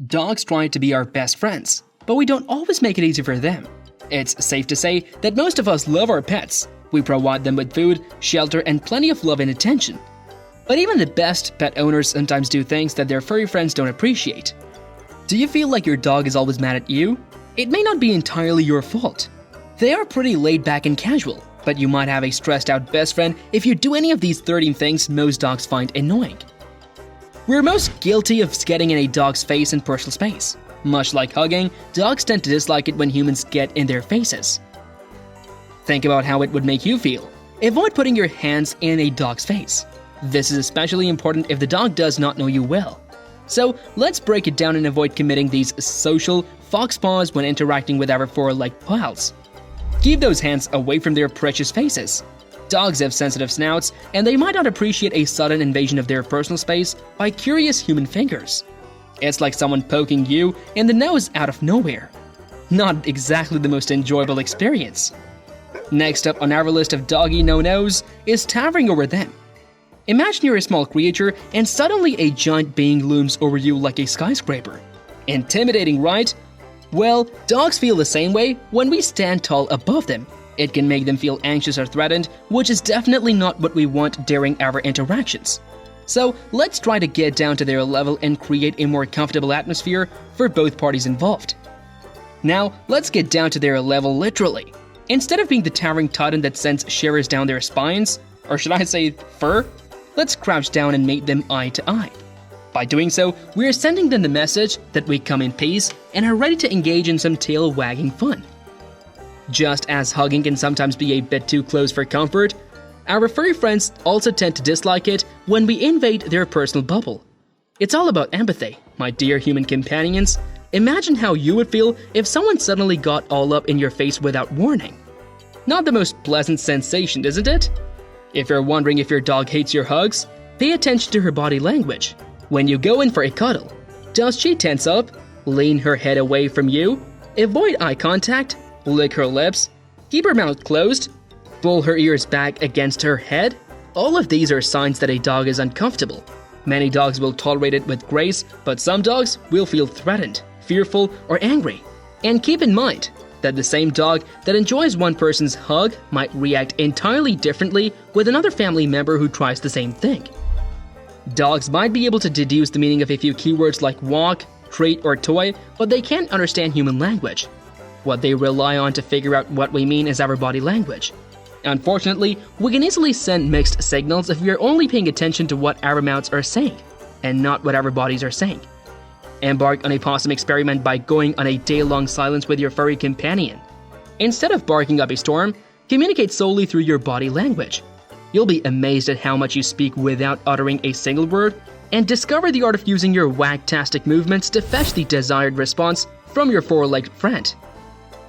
Dogs try to be our best friends, but we don't always make it easy for them. It's safe to say that most of us love our pets. We provide them with food, shelter, and plenty of love and attention. But even the best pet owners sometimes do things that their furry friends don't appreciate. Do you feel like your dog is always mad at you? It may not be entirely your fault. They are pretty laid back and casual, but you might have a stressed out best friend if you do any of these 13 things most dogs find annoying. We're most guilty of getting in a dog's face in personal space. Much like hugging, dogs tend to dislike it when humans get in their faces. Think about how it would make you feel. Avoid putting your hands in a dog's face. This is especially important if the dog does not know you well. So let's break it down and avoid committing these social fox paws when interacting with our four-legged pals. Keep those hands away from their precious faces. Dogs have sensitive snouts, and they might not appreciate a sudden invasion of their personal space by curious human fingers. It's like someone poking you in the nose out of nowhere. Not exactly the most enjoyable experience. Next up on our list of doggy no-nos is towering over them. Imagine you're a small creature and suddenly a giant being looms over you like a skyscraper. Intimidating, right? Well, dogs feel the same way when we stand tall above them. It can make them feel anxious or threatened, which is definitely not what we want during our interactions. So let's try to get down to their level and create a more comfortable atmosphere for both parties involved. Now, let's get down to their level literally. Instead of being the towering titan that sends shivers down their spines, or should I say fur, let's crouch down and meet them eye to eye. By doing so, we're sending them the message that we come in peace and are ready to engage in some tail-wagging fun. Just as hugging can sometimes be a bit too close for comfort, our furry friends also tend to dislike it when we invade their personal bubble. It's all about empathy, my dear human companions. Imagine how you would feel if someone suddenly got all up in your face without warning. Not the most pleasant sensation, isn't it? If you're wondering if your dog hates your hugs, pay attention to her body language. When you go in for a cuddle, does she tense up, lean her head away from you, avoid eye contact, lick her lips, keep her mouth closed, pull her ears back against her head? All of these are signs that a dog is uncomfortable. Many dogs will tolerate it with grace, but some dogs will feel threatened, fearful, or angry. And keep in mind that the same dog that enjoys one person's hug might react entirely differently with another family member who tries the same thing. Dogs might be able to deduce the meaning of a few keywords like walk, treat, or toy, but they can't understand human language. What they rely on to figure out what we mean is our body language. Unfortunately, we can easily send mixed signals if we are only paying attention to what our mouths are saying, and not what our bodies are saying. Embark on a possum experiment by going on a day-long silence with your furry companion. Instead of barking up a storm, communicate solely through your body language. You'll be amazed at how much you speak without uttering a single word, and discover the art of using your wagtastic movements to fetch the desired response from your four-legged friend.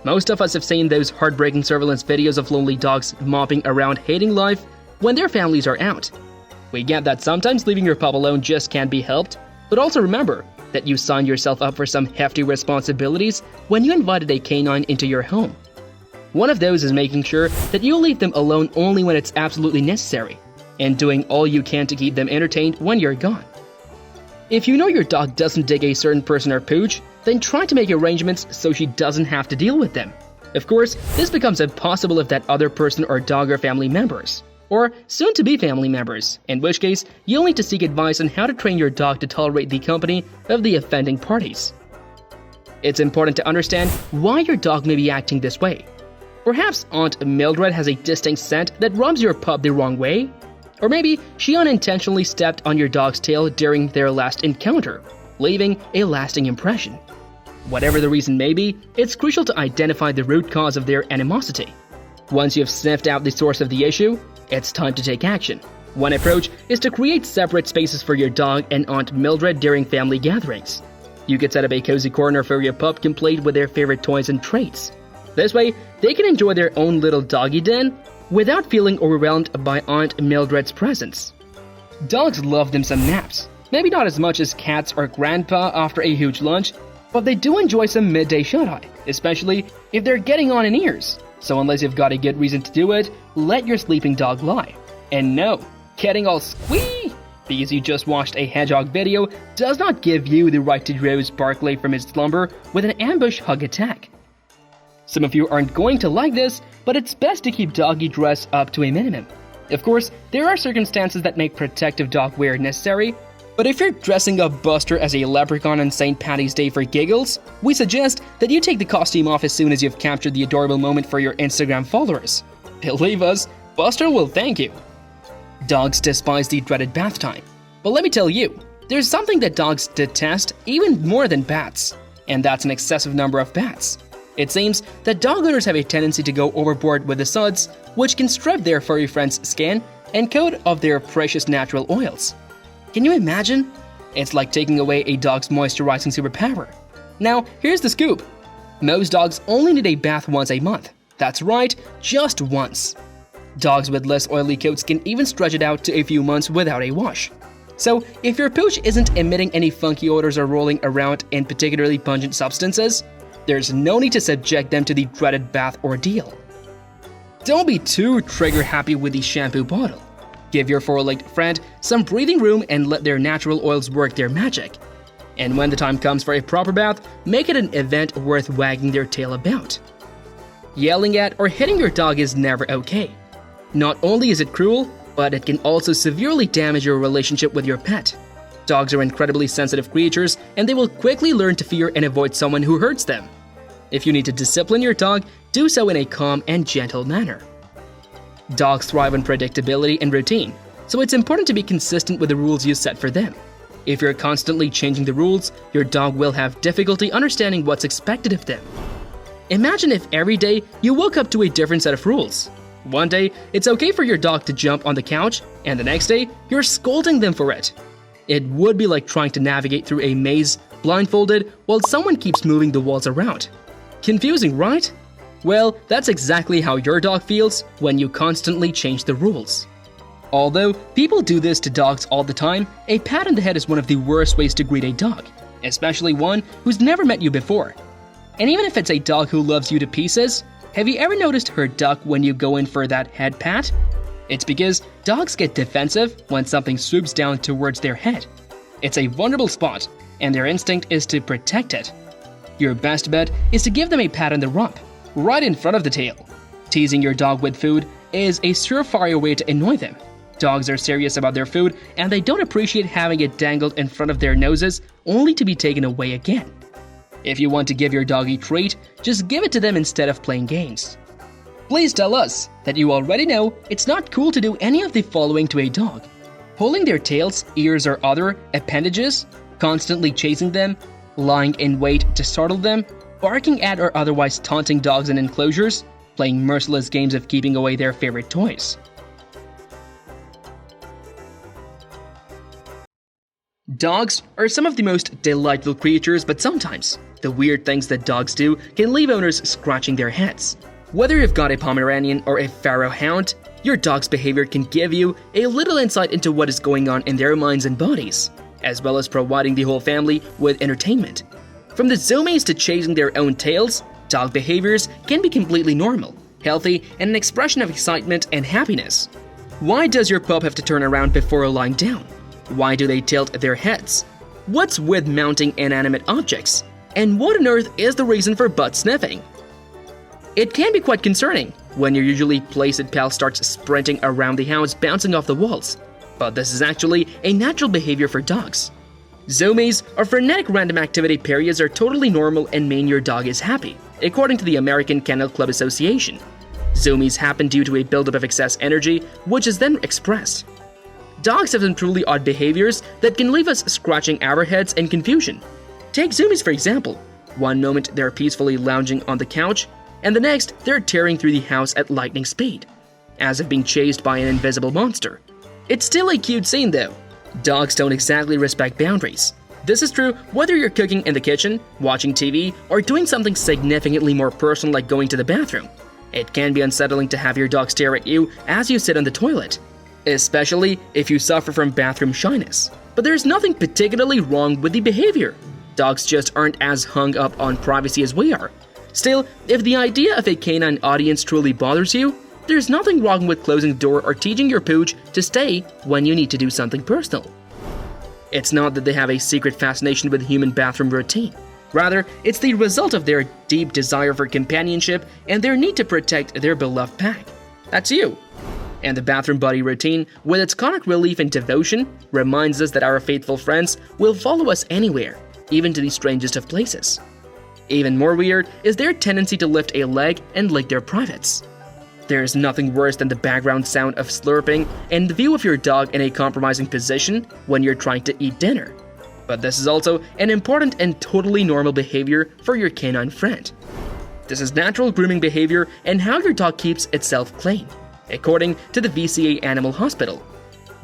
Most of us have seen those heartbreaking surveillance videos of lonely dogs mopping around hating life when their families are out. We get that sometimes leaving your pup alone just can't be helped, but also remember that you signed yourself up for some hefty responsibilities when you invited a canine into your home. One of those is making sure that you leave them alone only when it's absolutely necessary, and doing all you can to keep them entertained when you're gone. If you know your dog doesn't dig a certain person or pooch, then try to make arrangements so she doesn't have to deal with them. Of course, this becomes impossible if that other person or dog are family members, or soon-to-be family members, in which case you'll need to seek advice on how to train your dog to tolerate the company of the offending parties. It's important to understand why your dog may be acting this way. Perhaps Aunt Mildred has a distinct scent that rubs your pup the wrong way, or maybe she unintentionally stepped on your dog's tail during their last encounter, leaving a lasting impression. Whatever the reason may be, it's crucial to identify the root cause of their animosity. Once you've sniffed out the source of the issue, it's time to take action. One approach is to create separate spaces for your dog and Aunt Mildred during family gatherings. You could set up a cozy corner where your pup can play with their favorite toys and treats. This way, they can enjoy their own little doggy den without feeling overwhelmed by Aunt Mildred's presence. Dogs love them some naps. Maybe not as much as cats or grandpa after a huge lunch, but they do enjoy some midday shut-eye, especially if they're getting on in years. So unless you've got a good reason to do it, let your sleeping dog lie. And no, getting all squee Because you just watched a hedgehog video does not give you the right to rouse Barkley from his slumber with an ambush hug attack. Some of you aren't going to like this, but it's best to keep doggy dress up to a minimum. Of course, there are circumstances that make protective dog wear necessary, but if you're dressing up Buster as a leprechaun on St. Paddy's Day for giggles, we suggest that you take the costume off as soon as you've captured the adorable moment for your Instagram followers. Believe us, Buster will thank you. Dogs despise the dreaded bath time. But let me tell you, there's something that dogs detest even more than bats, and that's an excessive number of baths. It seems that dog owners have a tendency to go overboard with the suds, which can strip their furry friends' skin and coat of their precious natural oils. Can you imagine? It's like taking away a dog's moisturizing superpower. Now, here's the scoop. Most dogs only need a bath once a month. That's right, just once. Dogs with less oily coats can even stretch it out to a few months without a wash. So, if your pooch isn't emitting any funky odors or rolling around in particularly pungent substances, there's no need to subject them to the dreaded bath ordeal. Don't be too trigger-happy with the shampoo bottle. Give your four-legged friend some breathing room and let their natural oils work their magic. And when the time comes for a proper bath, make it an event worth wagging their tail about. Yelling at or hitting your dog is never okay. Not only is it cruel, but it can also severely damage your relationship with your pet. Dogs are incredibly sensitive creatures, and they will quickly learn to fear and avoid someone who hurts them. If you need to discipline your dog, do so in a calm and gentle manner. Dogs thrive on predictability and routine, so it's important to be consistent with the rules you set for them. If you're constantly changing the rules, your dog will have difficulty understanding what's expected of them. Imagine if every day you woke up to a different set of rules. One day, it's okay for your dog to jump on the couch, and the next day, you're scolding them for it. It would be like trying to navigate through a maze blindfolded while someone keeps moving the walls around. Confusing, right? Well, that's exactly how your dog feels when you constantly change the rules. Although people do this to dogs all the time, a pat on the head is one of the worst ways to greet a dog, especially one who's never met you before. And even if it's a dog who loves you to pieces, have you ever noticed her duck when you go in for that head pat? It's because dogs get defensive when something swoops down towards their head. It's a vulnerable spot, and their instinct is to protect it. Your best bet is to give them a pat on the rump, right in front of the tail. Teasing your dog with food is a surefire way to annoy them. Dogs are serious about their food, and they don't appreciate having it dangled in front of their noses only to be taken away again. If you want to give your dog a treat, just give it to them instead of playing games. Please tell us that you already know it's not cool to do any of the following to a dog: pulling their tails, ears, or other appendages, constantly chasing them, lying in wait to startle them, barking at or otherwise taunting dogs in enclosures, playing merciless games of keeping away their favorite toys. Dogs are some of the most delightful creatures, but sometimes the weird things that dogs do can leave owners scratching their heads. Whether you've got a Pomeranian or a Pharaoh hound, your dog's behavior can give you a little insight into what is going on in their minds and bodies, as well as providing the whole family with entertainment. From the zoomies to chasing their own tails, dog behaviors can be completely normal, healthy, and an expression of excitement and happiness. Why does your pup have to turn around before lying down? Why do they tilt their heads? What's with mounting inanimate objects? And what on earth is the reason for butt sniffing? It can be quite concerning when your usually placid pal starts sprinting around the house, bouncing off the walls. But this is actually a natural behavior for dogs. Zoomies, or frenetic random activity periods, are totally normal and mean your dog is happy, according to the American Kennel Club Association. Zoomies happen due to a buildup of excess energy, which is then expressed. Dogs have some truly odd behaviors that can leave us scratching our heads in confusion. Take zoomies for example. One moment they're peacefully lounging on the couch, and the next they're tearing through the house at lightning speed, as if being chased by an invisible monster. It's still a cute scene though. Dogs don't exactly respect boundaries. This is true whether you're cooking in the kitchen, watching TV, or doing something significantly more personal like going to the bathroom. It can be unsettling to have your dog stare at you as you sit on the toilet, especially if you suffer from bathroom shyness. But there's nothing particularly wrong with the behavior. Dogs just aren't as hung up on privacy as we are. Still, if the idea of a canine audience truly bothers you, there's nothing wrong with closing the door or teaching your pooch to stay when you need to do something personal. It's not that they have a secret fascination with human bathroom routine. Rather, it's the result of their deep desire for companionship and their need to protect their beloved pack. That's you. And the bathroom buddy routine, with its comic relief and devotion, reminds us that our faithful friends will follow us anywhere, even to the strangest of places. Even more weird is their tendency to lift a leg and lick their privates. There's nothing worse than the background sound of slurping and the view of your dog in a compromising position when you're trying to eat dinner. But this is also an important and totally normal behavior for your canine friend. This is natural grooming behavior and how your dog keeps itself clean, according to the VCA Animal Hospital.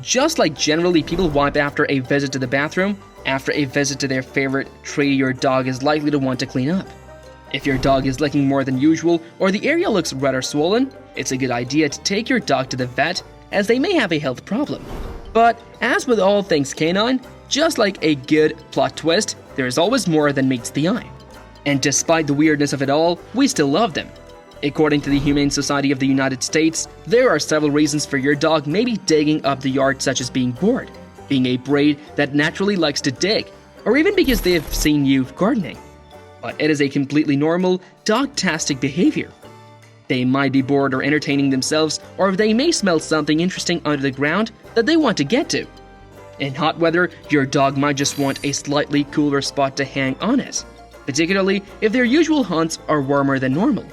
Just like generally people wipe after a visit to the bathroom, after a visit to their favorite tree, your dog is likely to want to clean up. If your dog is licking more than usual or the area looks red or swollen, it's a good idea to take your dog to the vet, as they may have a health problem. But as with all things canine, just like a good plot twist, there is always more than meets the eye. And despite the weirdness of it all, we still love them. According to the Humane Society of the United States, there are several reasons for your dog maybe digging up the yard, such as being bored, being a breed that naturally likes to dig, or even because they have seen you gardening. But it is a completely normal, dog-tastic behavior. They might be bored or entertaining themselves, or they may smell something interesting under the ground that they want to get to. In hot weather, your dog might just want a slightly cooler spot to hang on it, particularly if their usual haunts are warmer than normal.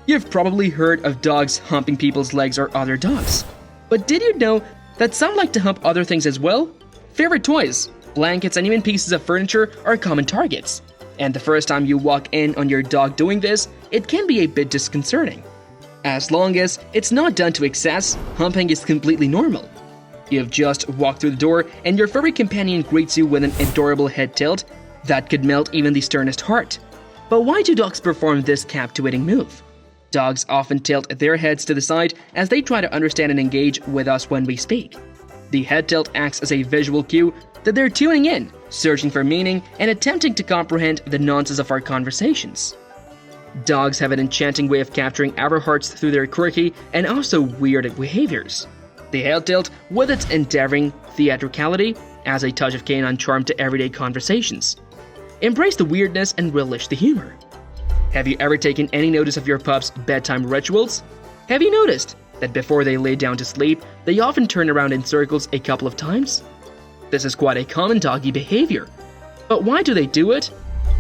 You've probably heard of dogs humping people's legs or other dogs. But did you know that some like to hump other things as well? Favorite toys, blankets, and even pieces of furniture are common targets. And the first time you walk in on your dog doing this, it can be a bit disconcerting. As long as it's not done to excess, humping is completely normal. You've just walked through the door and your furry companion greets you with an adorable head tilt that could melt even the sternest heart. But why do dogs perform this captivating move? Dogs often tilt their heads to the side as they try to understand and engage with us when we speak. The head tilt acts as a visual cue that they're tuning in, searching for meaning, and attempting to comprehend the nonsense of our conversations. Dogs have an enchanting way of capturing our hearts through their quirky and also weird behaviors. The head tilt, with its endearing theatricality, adds a touch of canine charm to everyday conversations. Embrace the weirdness and relish the humor. Have you ever taken any notice of your pup's bedtime rituals? Have you noticed that before they lay down to sleep, they often turn around in circles a couple of times? This is quite a common doggy behavior. But why do they do it?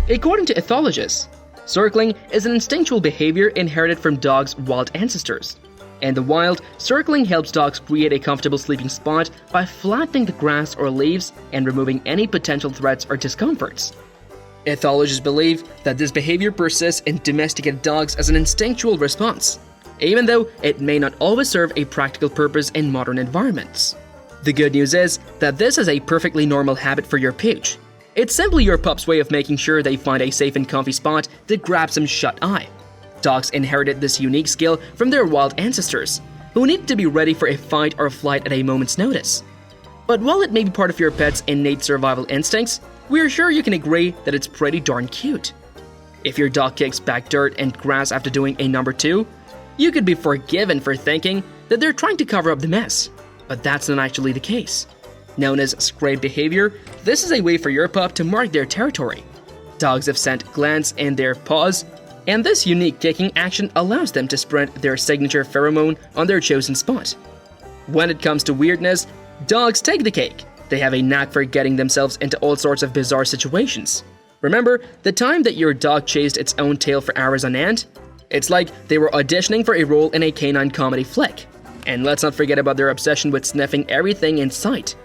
According to ethologists, circling is an instinctual behavior inherited from dogs' wild ancestors. In the wild, circling helps dogs create a comfortable sleeping spot by flattening the grass or leaves and removing any potential threats or discomforts. Ethologists believe that this behavior persists in domesticated dogs as an instinctual response, even though it may not always serve a practical purpose in modern environments. The good news is that this is a perfectly normal habit for your pooch. It's simply your pup's way of making sure they find a safe and comfy spot to grab some shut-eye. Dogs inherited this unique skill from their wild ancestors, who needed to be ready for a fight or flight at a moment's notice. But while it may be part of your pet's innate survival instincts, we're sure you can agree that it's pretty darn cute. If your dog kicks back dirt and grass after doing a number 2, you could be forgiven for thinking that they're trying to cover up the mess. But that's not actually the case. Known as scrape behavior, this is a way for your pup to mark their territory. Dogs have scent glands in their paws, and this unique kicking action allows them to spread their signature pheromone on their chosen spot. When it comes to weirdness, dogs take the cake. They have a knack for getting themselves into all sorts of bizarre situations. Remember the time that your dog chased its own tail for hours on end? It's like they were auditioning for a role in a canine comedy flick. And let's not forget about their obsession with sniffing everything in sight.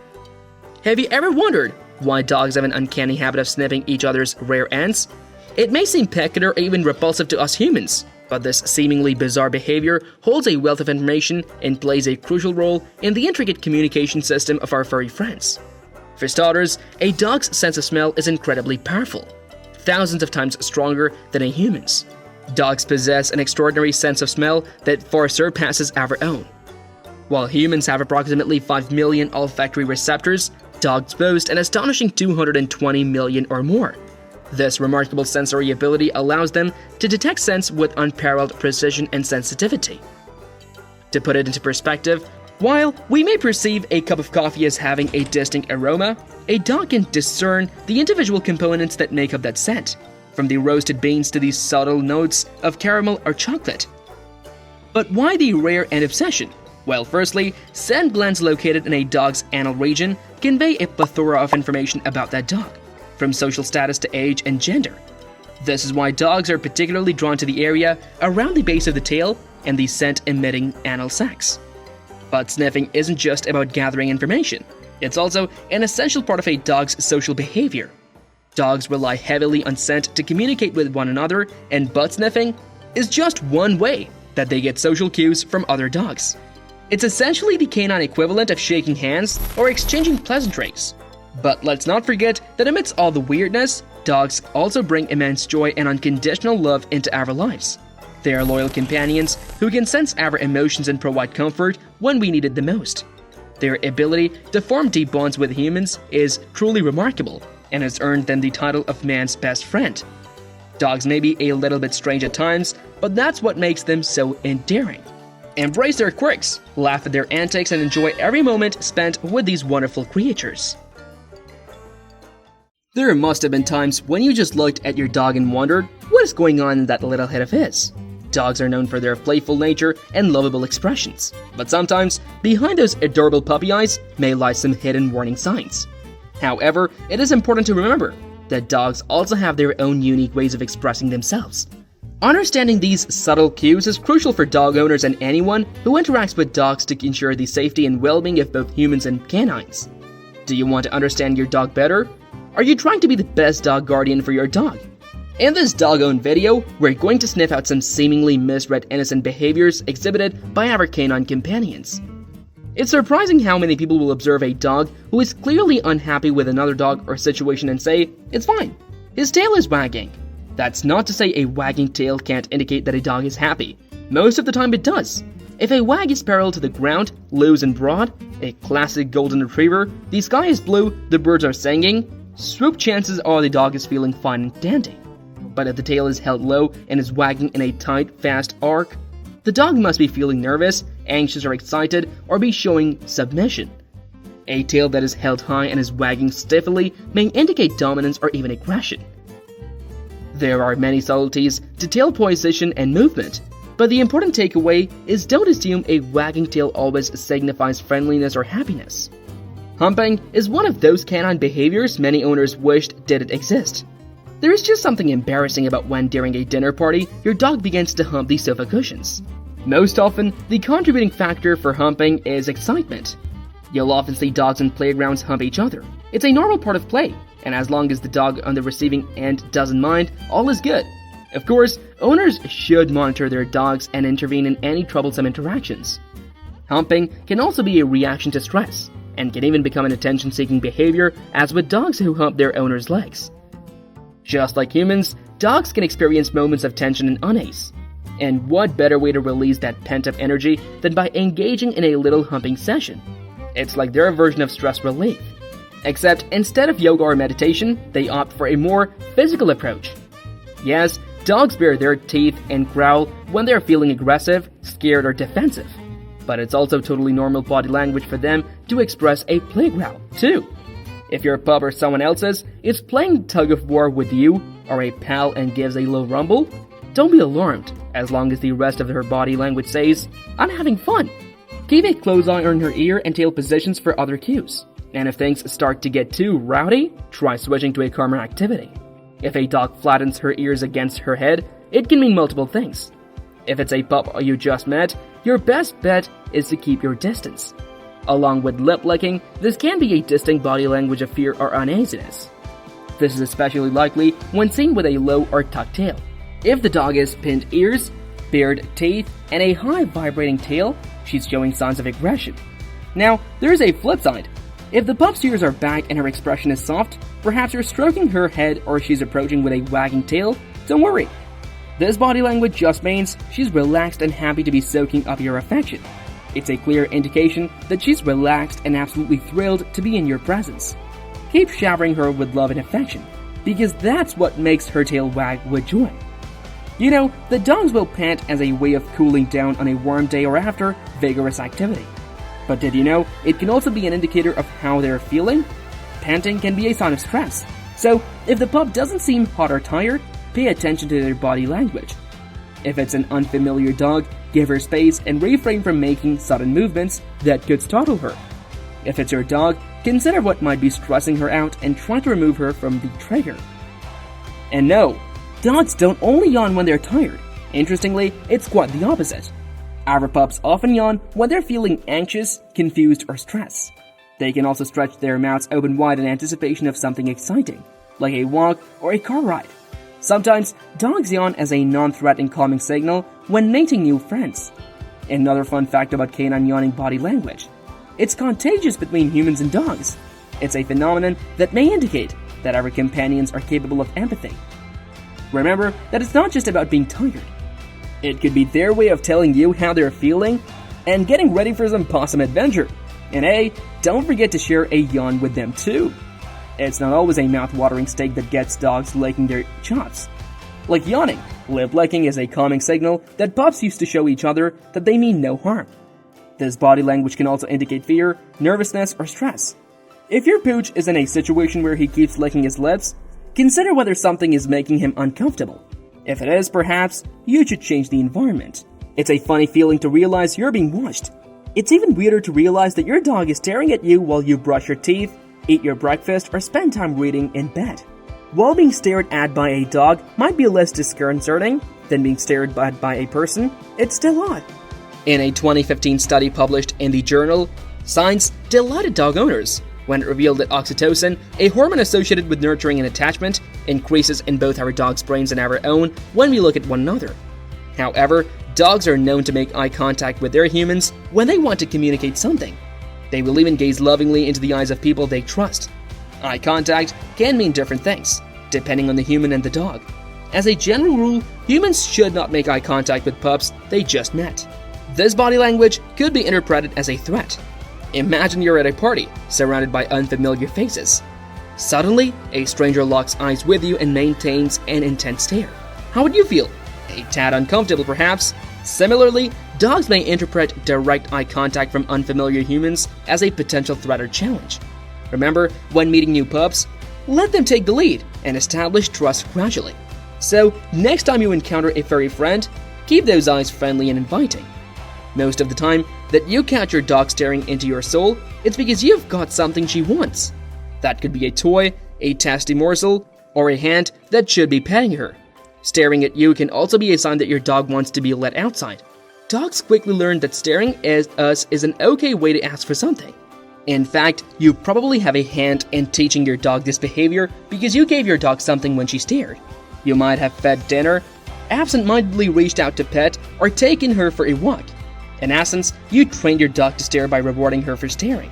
Have you ever wondered why dogs have an uncanny habit of sniffing each other's rear ends? It may seem peculiar or even repulsive to us humans, but this seemingly bizarre behavior holds a wealth of information and plays a crucial role in the intricate communication system of our furry friends. For starters, a dog's sense of smell is incredibly powerful, thousands of times stronger than a human's. Dogs possess an extraordinary sense of smell that far surpasses our own. While humans have approximately 5 million olfactory receptors, dogs boast an astonishing 220 million or more. This remarkable sensory ability allows them to detect scents with unparalleled precision and sensitivity. To put it into perspective, While we may perceive a cup of coffee as having a distinct aroma, a dog can discern the individual components that make up that scent, from the roasted beans to the subtle notes of caramel or chocolate. But why the rare and obsession? Well, firstly, scent glands located in a dog's anal region convey a plethora of information about that dog, from social status to age and gender. This is why dogs are particularly drawn to the area around the base of the tail and the scent-emitting anal sacs. But sniffing isn't just about gathering information. It's also an essential part of a dog's social behavior. Dogs rely heavily on scent to communicate with one another, and butt sniffing is just one way that they get social cues from other dogs. It's essentially the canine equivalent of shaking hands or exchanging pleasantries. But let's not forget that amidst all the weirdness, dogs also bring immense joy and unconditional love into our lives. They are loyal companions who can sense our emotions and provide comfort when we need it the most. Their ability to form deep bonds with humans is truly remarkable and has earned them the title of man's best friend. Dogs may be a little bit strange at times, but that's what makes them so endearing. Embrace their quirks, laugh at their antics, and enjoy every moment spent with these wonderful creatures. There must have been times when you just looked at your dog and wondered, what is going on in that little head of his? Dogs are known for their playful nature and lovable expressions, but sometimes, behind those adorable puppy eyes may lie some hidden warning signs. However, it is important to remember that dogs also have their own unique ways of expressing themselves. Understanding these subtle cues is crucial for dog owners and anyone who interacts with dogs to ensure the safety and well-being of both humans and canines. Do you want to understand your dog better? Are you trying to be the best dog guardian for your dog? In this dog-owned video, we're going to sniff out some seemingly misread innocent behaviors exhibited by our canine companions. It's surprising how many people will observe a dog who is clearly unhappy with another dog or situation and say, "It's fine. His tail is wagging." That's not to say a wagging tail can't indicate that a dog is happy. Most of the time it does. If a wag is parallel to the ground, loose and broad, a classic golden retriever, the sky is blue, the birds are singing, swoop, chances are the dog is feeling fine and dandy. But if the tail is held low and is wagging in a tight, fast arc, the dog must be feeling nervous, anxious or excited, or be showing submission. A tail that is held high and is wagging stiffly may indicate dominance or even aggression. There are many subtleties to tail position and movement, but the important takeaway is don't assume a wagging tail always signifies friendliness or happiness. Humping is one of those canine behaviors many owners wished didn't exist. There is just something embarrassing about when during a dinner party, your dog begins to hump the sofa cushions. Most often, the contributing factor for humping is excitement. You'll often see dogs in playgrounds hump each other. It's a normal part of play, and as long as the dog on the receiving end doesn't mind, all is good. Of course, owners should monitor their dogs and intervene in any troublesome interactions. Humping can also be a reaction to stress, and can even become an attention-seeking behavior, as with dogs who hump their owner's legs. Just like humans, dogs can experience moments of tension and unease. And what better way to release that pent-up energy than by engaging in a little humping session? It's like their version of stress relief. Except instead of yoga or meditation, they opt for a more physical approach. Yes, dogs bare their teeth and growl when they're feeling aggressive, scared, or defensive. But it's also totally normal body language for them to express a play growl, too. If your pup or someone else's is playing tug-of-war with you, or a pal and gives a low rumble, don't be alarmed, as long as the rest of her body language says, "I'm having fun." Keep a close eye on her ear and tail positions for other cues. And if things start to get too rowdy, try switching to a calmer activity. If a dog flattens her ears against her head, it can mean multiple things. If it's a pup you just met, your best bet is to keep your distance. Along with lip licking, this can be a distinct body language of fear or uneasiness. This is especially likely when seen with a low or tucked tail. If the dog has pinned ears, bared teeth, and a high vibrating tail, she's showing signs of aggression. Now, there's a flip side. If the pup's ears are back and her expression is soft, perhaps you're stroking her head or she's approaching with a wagging tail, don't worry. This body language just means she's relaxed and happy to be soaking up your affection. It's a clear indication that she's relaxed and absolutely thrilled to be in your presence. Keep showering her with love and affection, because that's what makes her tail wag with joy. You know, the dogs will pant as a way of cooling down on a warm day or after vigorous activity. But did you know it can also be an indicator of how they're feeling? Panting can be a sign of stress. So, if the pup doesn't seem hot or tired, pay attention to their body language. If it's an unfamiliar dog, give her space and refrain from making sudden movements that could startle her. If it's your dog, consider what might be stressing her out and try to remove her from the trigger. And no, dogs don't only yawn when they're tired. Interestingly, it's quite the opposite. Our pups often yawn when they're feeling anxious, confused, or stressed. They can also stretch their mouths open wide in anticipation of something exciting, like a walk or a car ride. Sometimes, dogs yawn as a non-threatening calming signal when meeting new friends. Another fun fact about canine yawning body language: it's contagious between humans and dogs. It's a phenomenon that may indicate that our companions are capable of empathy. Remember that it's not just about being tired. It could be their way of telling you how they're feeling and getting ready for some possum adventure. And hey, don't forget to share a yawn with them too. It's not always a mouth-watering steak that gets dogs licking their chops. Like yawning, lip licking is a calming signal that pups use to show each other that they mean no harm. This body language can also indicate fear, nervousness, or stress. If your pooch is in a situation where he keeps licking his lips, consider whether something is making him uncomfortable. If it is, perhaps, you should change the environment. It's a funny feeling to realize you're being watched. It's even weirder to realize that your dog is staring at you while you brush your teeth, eat your breakfast, or spend time reading in bed. While being stared at by a dog might be less disconcerting than being stared at by a person, it's still odd. In a 2015 study published in the journal, Science delighted dog owners when it revealed that oxytocin, a hormone associated with nurturing and attachment, increases in both our dog's brains and our own when we look at one another. However, dogs are known to make eye contact with their humans when they want to communicate something. They will even gaze lovingly into the eyes of people they trust. Eye contact can mean different things, depending on the human and the dog. As a general rule, humans should not make eye contact with pups they just met. This body language could be interpreted as a threat. Imagine you're at a party, surrounded by unfamiliar faces. Suddenly, a stranger locks eyes with you and maintains an intense stare. How would you feel? A tad uncomfortable, perhaps? Similarly, dogs may interpret direct eye contact from unfamiliar humans as a potential threat or challenge. Remember, when meeting new pups, let them take the lead and establish trust gradually. So, next time you encounter a furry friend, keep those eyes friendly and inviting. Most of the time that you catch your dog staring into your soul, it's because you've got something she wants. That could be a toy, a tasty morsel, or a hand that should be petting her. Staring at you can also be a sign that your dog wants to be let outside. Dogs quickly learn that staring at us is an okay way to ask for something. In fact, you probably have a hand in teaching your dog this behavior because you gave your dog something when she stared. You might have fed dinner, absent-mindedly reached out to pet, or taken her for a walk. In essence, you trained your dog to stare by rewarding her for staring.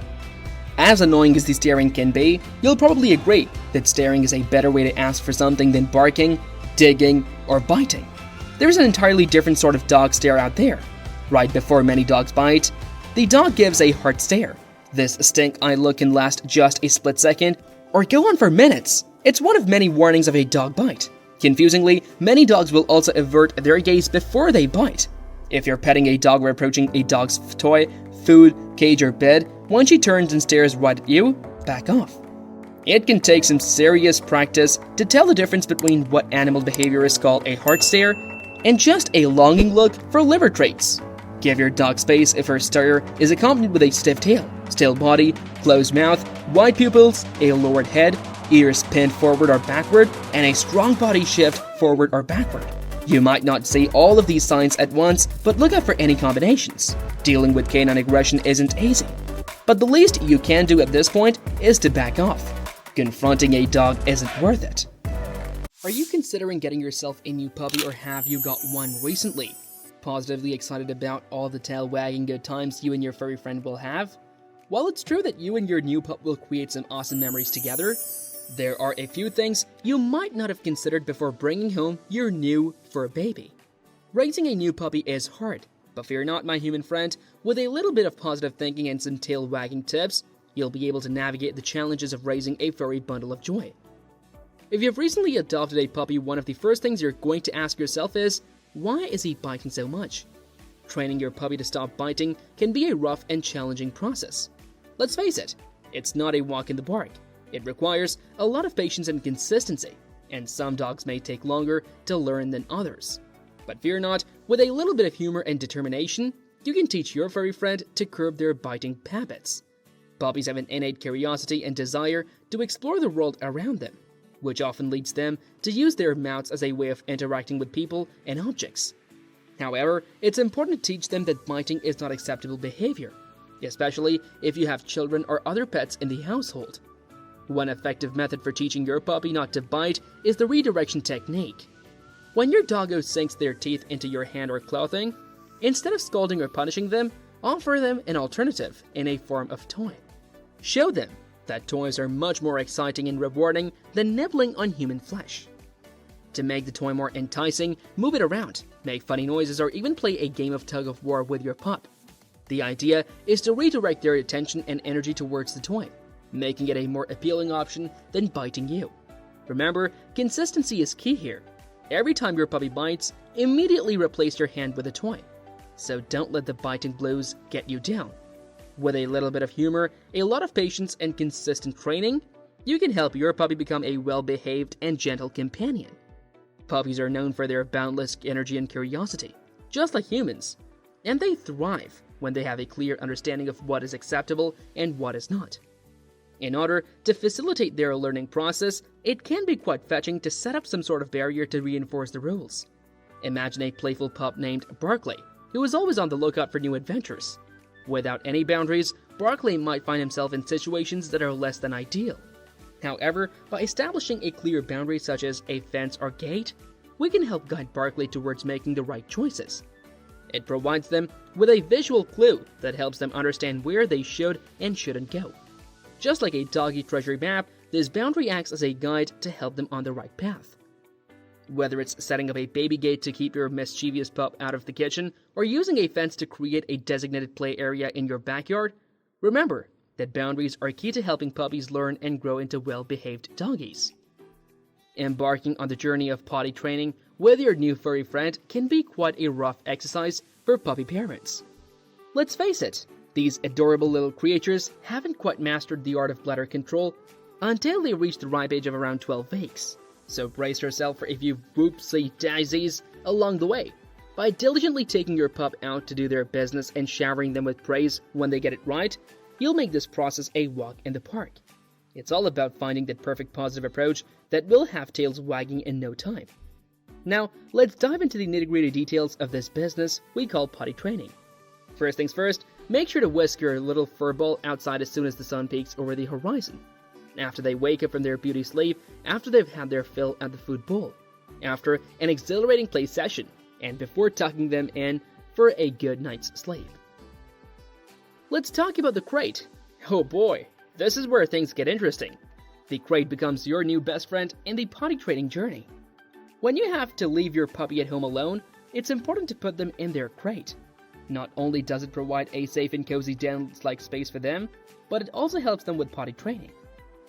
As annoying as the staring can be, you'll probably agree that staring is a better way to ask for something than barking, digging, or biting. There's an entirely different sort of dog stare out there. Right before many dogs bite, the dog gives a hard stare. This stink-eye look can last just a split second, or go on for minutes. It's one of many warnings of a dog bite. Confusingly, many dogs will also avert their gaze before they bite. If you're petting a dog or approaching a dog's toy, food, cage, or bed, when she turns and stares right at you, back off. It can take some serious practice to tell the difference between what animal behaviorists call a hard stare and just a longing look for liver traits. Give your dog space if her stare is accompanied with a stiff tail, still body, closed mouth, wide pupils, a lowered head, ears pinned forward or backward, and a strong body shift forward or backward. You might not see all of these signs at once, but look out for any combinations. Dealing with canine aggression isn't easy, but the least you can do at this point is to back off. Confronting a dog isn't worth it. Are you considering getting yourself a new puppy, or have you got one recently? Positively excited about all the tail wagging good times you and your furry friend will have? While it's true that you and your new pup will create some awesome memories together, there are a few things you might not have considered before bringing home your new fur baby. Raising a new puppy is hard, but fear not, my human friend. With a little bit of positive thinking and some tail-wagging tips, you'll be able to navigate the challenges of raising a furry bundle of joy. If you've recently adopted a puppy, one of the first things you're going to ask yourself is, why is he biting so much? Training your puppy to stop biting can be a rough and challenging process. Let's face it, it's not a walk in the park. It requires a lot of patience and consistency, and some dogs may take longer to learn than others. But fear not, with a little bit of humor and determination, you can teach your furry friend to curb their biting habits. Puppies have an innate curiosity and desire to explore the world around them, which often leads them to use their mouths as a way of interacting with people and objects. However, it's important to teach them that biting is not acceptable behavior, especially if you have children or other pets in the household. One effective method for teaching your puppy not to bite is the redirection technique. When your doggo sinks their teeth into your hand or clothing, instead of scolding or punishing them, offer them an alternative in a form of toy. Show them that toys are much more exciting and rewarding than nibbling on human flesh. To make the toy more enticing, move it around, make funny noises, or even play a game of tug-of-war with your pup. The idea is to redirect their attention and energy towards the toy, making it a more appealing option than biting you. Remember, consistency is key here. Every time your puppy bites, immediately replace your hand with a toy. So don't let the biting blues get you down. With a little bit of humor, a lot of patience, and consistent training, you can help your puppy become a well-behaved and gentle companion. Puppies are known for their boundless energy and curiosity, just like humans, and they thrive when they have a clear understanding of what is acceptable and what is not. In order to facilitate their learning process, it can be quite fetching to set up some sort of barrier to reinforce the rules. Imagine a playful pup named Barkley, who is always on the lookout for new adventures. Without any boundaries, Barkley might find himself in situations that are less than ideal. However, by establishing a clear boundary such as a fence or gate, we can help guide Barkley towards making the right choices. It provides them with a visual clue that helps them understand where they should and shouldn't go. Just like a doggy treasury map, this boundary acts as a guide to help them on the right path. Whether it's setting up a baby gate to keep your mischievous pup out of the kitchen, or using a fence to create a designated play area in your backyard, remember that boundaries are key to helping puppies learn and grow into well-behaved doggies. Embarking on the journey of potty training with your new furry friend can be quite a rough exercise for puppy parents. Let's face it, these adorable little creatures haven't quite mastered the art of bladder control until they reach the ripe age of around 12 weeks. So brace yourself for a few whoopsie daisies along the way. By diligently taking your pup out to do their business and showering them with praise when they get it right, you'll make this process a walk in the park. It's all about finding that perfect positive approach that will have tails wagging in no time. Now, let's dive into the nitty-gritty details of this business we call potty training. First things first, make sure to whisk your little furball outside as soon as the sun peaks over the horizon. After they wake up from their beauty sleep, after they've had their fill at the food bowl, after an exhilarating play session, and before tucking them in for a good night's sleep. Let's talk about the crate. Oh boy, this is where things get interesting. The crate becomes your new best friend in the potty training journey. When you have to leave your puppy at home alone, it's important to put them in their crate. Not only does it provide a safe and cozy den-like space for them, but it also helps them with potty training.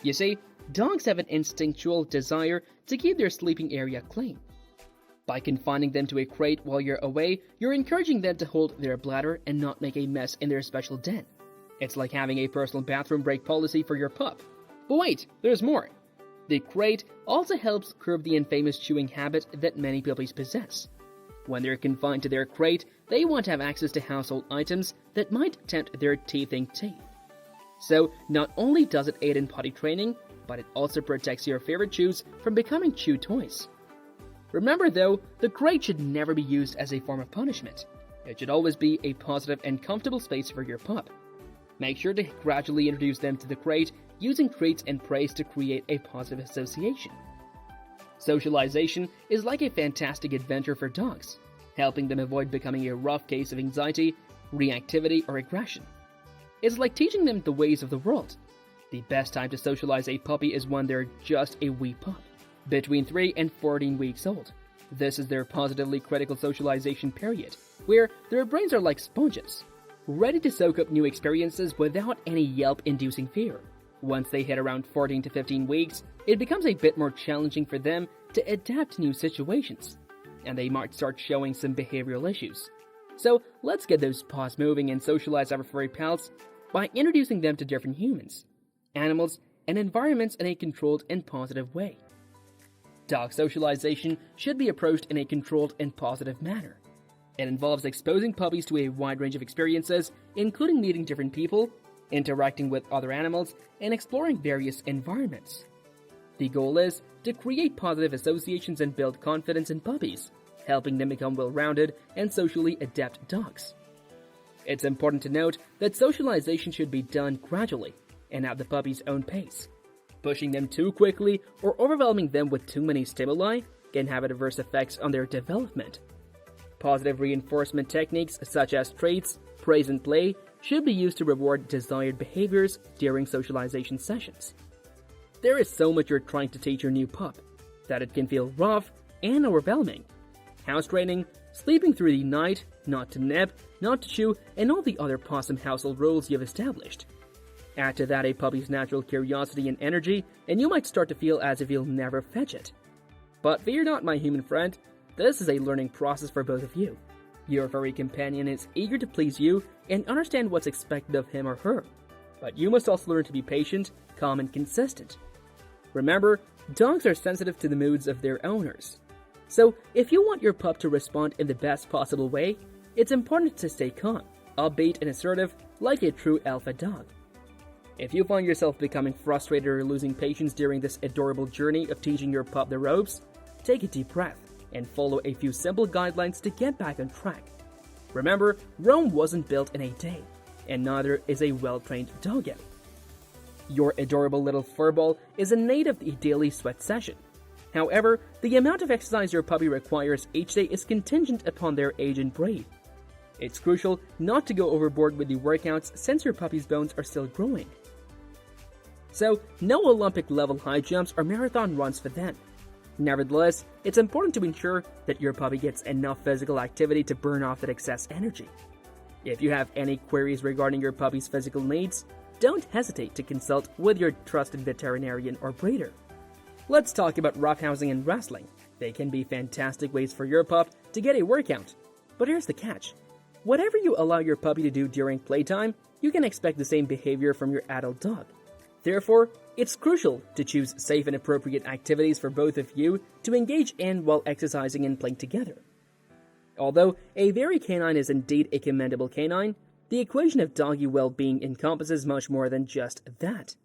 You see, dogs have an instinctual desire to keep their sleeping area clean. By confining them to a crate while you're away, you're encouraging them to hold their bladder and not make a mess in their special den. It's like having a personal bathroom break policy for your pup. But wait, there's more. The crate also helps curb the infamous chewing habit that many puppies possess. When they're confined to their crate, they want to have access to household items that might tempt their teething teeth. So, not only does it aid in potty training, but it also protects your favorite chews from becoming chew toys. Remember though, the crate should never be used as a form of punishment. It should always be a positive and comfortable space for your pup. Make sure to gradually introduce them to the crate using treats and praise to create a positive association. Socialization is like a fantastic adventure for dogs, helping them avoid becoming a rough case of anxiety, reactivity, or aggression. It's like teaching them the ways of the world. The best time to socialize a puppy is when they're just a wee pup, between 3 and 14 weeks old. This is their positively critical socialization period, where their brains are like sponges, ready to soak up new experiences without any yelp-inducing fear. Once they hit around 14 to 15 weeks, it becomes a bit more challenging for them to adapt to new situations, and they might start showing some behavioral issues. So let's get those paws moving and socialize our furry pals by introducing them to different humans, animals, and environments in a controlled and positive way. Dog socialization should be approached in a controlled and positive manner. It involves exposing puppies to a wide range of experiences, including meeting different people, interacting with other animals, and exploring various environments. The goal is to create positive associations and build confidence in puppies, helping them become well-rounded and socially adept dogs. It's important to note that socialization should be done gradually and at the puppy's own pace. Pushing them too quickly or overwhelming them with too many stimuli can have adverse effects on their development. Positive reinforcement techniques such as traits, praise, and play should be used to reward desired behaviors during socialization sessions. There is so much you're trying to teach your new pup that it can feel rough and overwhelming. House training, sleeping through the night, not to nip, not to chew, and all the other possum household rules you've established. Add to that a puppy's natural curiosity and energy, and you might start to feel as if you'll never fetch it. But fear not, my human friend, this is a learning process for both of you. Your furry companion is eager to please you and understand what's expected of him or her. But you must also learn to be patient, calm, and consistent. Remember, dogs are sensitive to the moods of their owners. So, if you want your pup to respond in the best possible way, it's important to stay calm, upbeat, and assertive like a true alpha dog. If you find yourself becoming frustrated or losing patience during this adorable journey of teaching your pup the ropes, take a deep breath and follow a few simple guidelines to get back on track. Remember, Rome wasn't built in a day, and neither is a well-trained doggo. Your adorable little furball is in need of a daily sweat session. However, the amount of exercise your puppy requires each day is contingent upon their age and breed. It's crucial not to go overboard with the workouts since your puppy's bones are still growing. So, no Olympic-level high jumps or marathon runs for them. Nevertheless, it's important to ensure that your puppy gets enough physical activity to burn off that excess energy. If you have any queries regarding your puppy's physical needs, don't hesitate to consult with your trusted veterinarian or breeder. Let's talk about roughhousing and wrestling. They can be fantastic ways for your pup to get a workout. But here's the catch. Whatever you allow your puppy to do during playtime, you can expect the same behavior from your adult dog. Therefore, it's crucial to choose safe and appropriate activities for both of you to engage in while exercising and playing together. Although a very canine is indeed a commendable canine, the equation of doggy well-being encompasses much more than just that.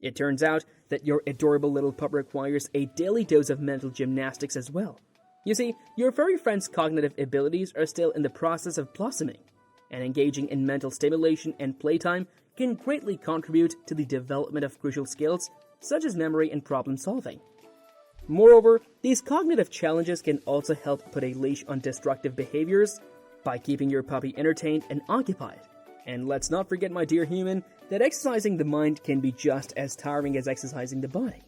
It turns out that your adorable little pup requires a daily dose of mental gymnastics as well. You see, your furry friend's cognitive abilities are still in the process of blossoming, and engaging in mental stimulation and playtime can greatly contribute to the development of crucial skills such as memory and problem solving. Moreover, these cognitive challenges can also help put a leash on destructive behaviors by keeping your puppy entertained and occupied. And let's not forget, my dear human, that exercising the mind can be just as tiring as exercising the body.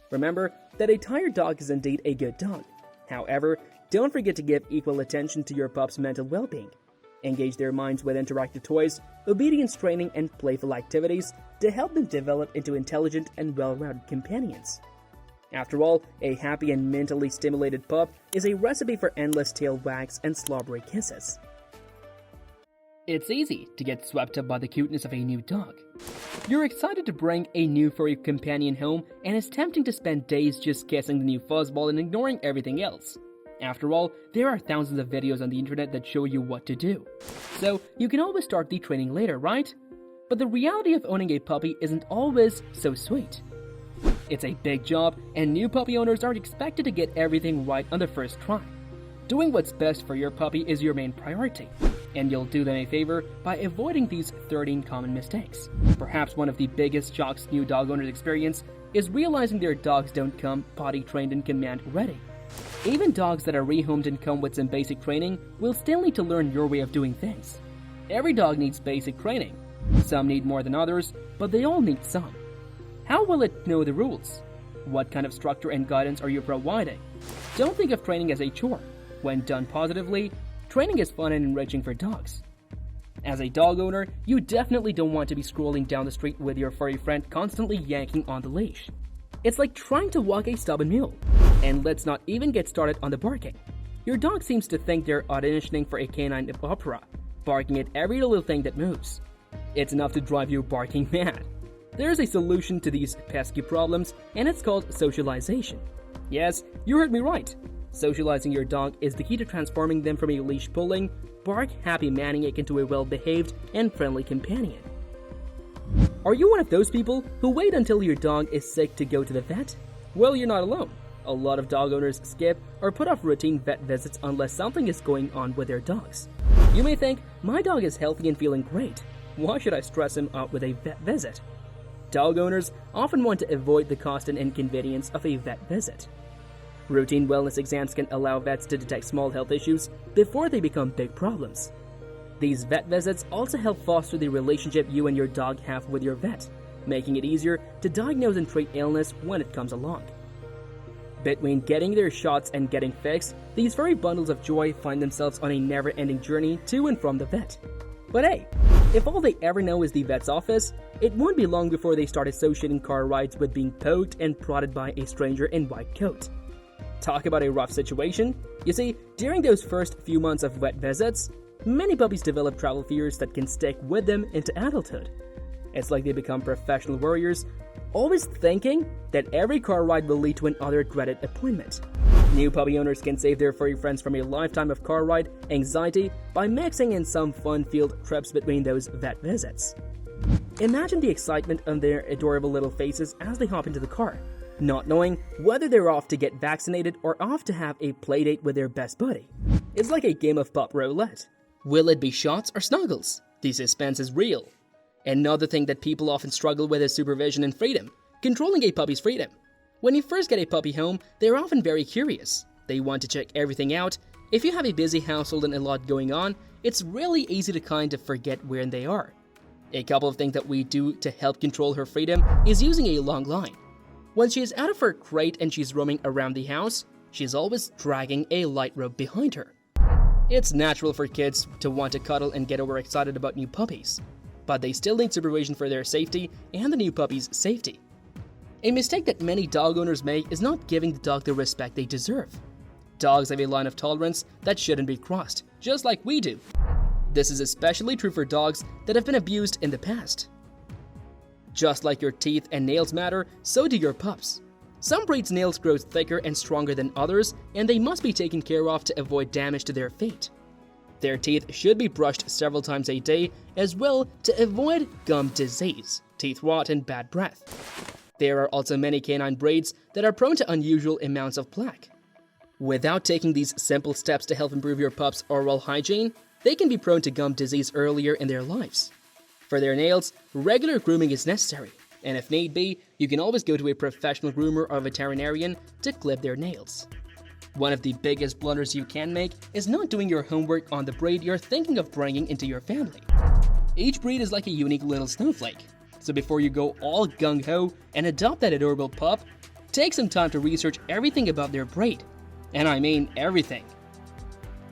Remember that a tired dog is indeed a good dog. However, don't forget to give equal attention to your pup's mental well-being. Engage their minds with interactive toys, obedience training, and playful activities to help them develop into intelligent and well-rounded companions. After all, a happy and mentally stimulated pup is a recipe for endless tail wags and slobbery kisses. It's easy to get swept up by the cuteness of a new dog. You're excited to bring a new furry companion home, and it's tempting to spend days just kissing the new fuzzball and ignoring everything else. After all, there are thousands of videos on the internet that show you what to do. So, you can always start the training later, right? But the reality of owning a puppy isn't always so sweet. It's a big job, and new puppy owners aren't expected to get everything right on the first try. Doing what's best for your puppy is your main priority, and you'll do them a favor by avoiding these 13 common mistakes. Perhaps one of the biggest shocks new dog owners experience is realizing their dogs don't come potty trained and command ready. Even dogs that are rehomed and come with some basic training will still need to learn your way of doing things. Every dog needs basic training. Some need more than others, but they all need some. How will it know the rules? What kind of structure and guidance are you providing? Don't think of training as a chore. When done positively, training is fun and enriching for dogs. As a dog owner, you definitely don't want to be scrolling down the street with your furry friend constantly yanking on the leash. It's like trying to walk a stubborn mule. And let's not even get started on the barking. Your dog seems to think they're auditioning for a canine opera, barking at every little thing that moves. It's enough to drive you barking mad. There's a solution to these pesky problems, and it's called socialization. Yes, you heard me right. Socializing your dog is the key to transforming them from a leash-pulling, bark-happy maniac into a well-behaved and friendly companion. Are you one of those people who wait until your dog is sick to go to the vet? Well, you're not alone. A lot of dog owners skip or put off routine vet visits unless something is going on with their dogs. You may think, my dog is healthy and feeling great. Why should I stress him out with a vet visit? Dog owners often want to avoid the cost and inconvenience of a vet visit. Routine wellness exams can allow vets to detect small health issues before they become big problems. These vet visits also help foster the relationship you and your dog have with your vet, making it easier to diagnose and treat illness when it comes along. Between getting their shots and getting fixed, these furry bundles of joy find themselves on a never-ending journey to and from the vet. But hey, if all they ever know is the vet's office, it won't be long before they start associating car rides with being poked and prodded by a stranger in white coat. Talk about a rough situation. You see, during those first few months of vet visits, many puppies develop travel fears that can stick with them into adulthood. It's like they become professional warriors, always thinking that every car ride will lead to another dreaded appointment. New puppy owners can save their furry friends from a lifetime of car ride anxiety by mixing in some fun-filled trips between those vet visits. Imagine the excitement on their adorable little faces as they hop into the car, not knowing whether they're off to get vaccinated or off to have a playdate with their best buddy. It's like a game of pup roulette. Will it be shots or snuggles? The suspense is real. Another thing that people often struggle with is supervision and freedom, controlling a puppy's freedom. When you first get a puppy home, they're often very curious. They want to check everything out. If you have a busy household and a lot going on, it's really easy to kind of forget where they are. A couple of things that we do to help control her freedom is using a long line. When she is out of her crate and she's roaming around the house, she's always dragging a light rope behind her. It's natural for kids to want to cuddle and get overexcited about new puppies, but they still need supervision for their safety and the new puppy's safety. A mistake that many dog owners make is not giving the dog the respect they deserve. Dogs have a line of tolerance that shouldn't be crossed, just like we do. This is especially true for dogs that have been abused in the past. Just like your teeth and nails matter, so do your pups. Some breeds' nails grow thicker and stronger than others, and they must be taken care of to avoid damage to their fate. Their teeth should be brushed several times a day as well to avoid gum disease, teeth rot, and bad breath. There are also many canine breeds that are prone to unusual amounts of plaque. Without taking these simple steps to help improve your pup's oral hygiene, they can be prone to gum disease earlier in their lives. For their nails, regular grooming is necessary, and if need be, you can always go to a professional groomer or veterinarian to clip their nails. One of the biggest blunders you can make is not doing your homework on the breed you're thinking of bringing into your family. Each breed is like a unique little snowflake, so before you go all gung-ho and adopt that adorable pup, take some time to research everything about their breed. And I mean everything.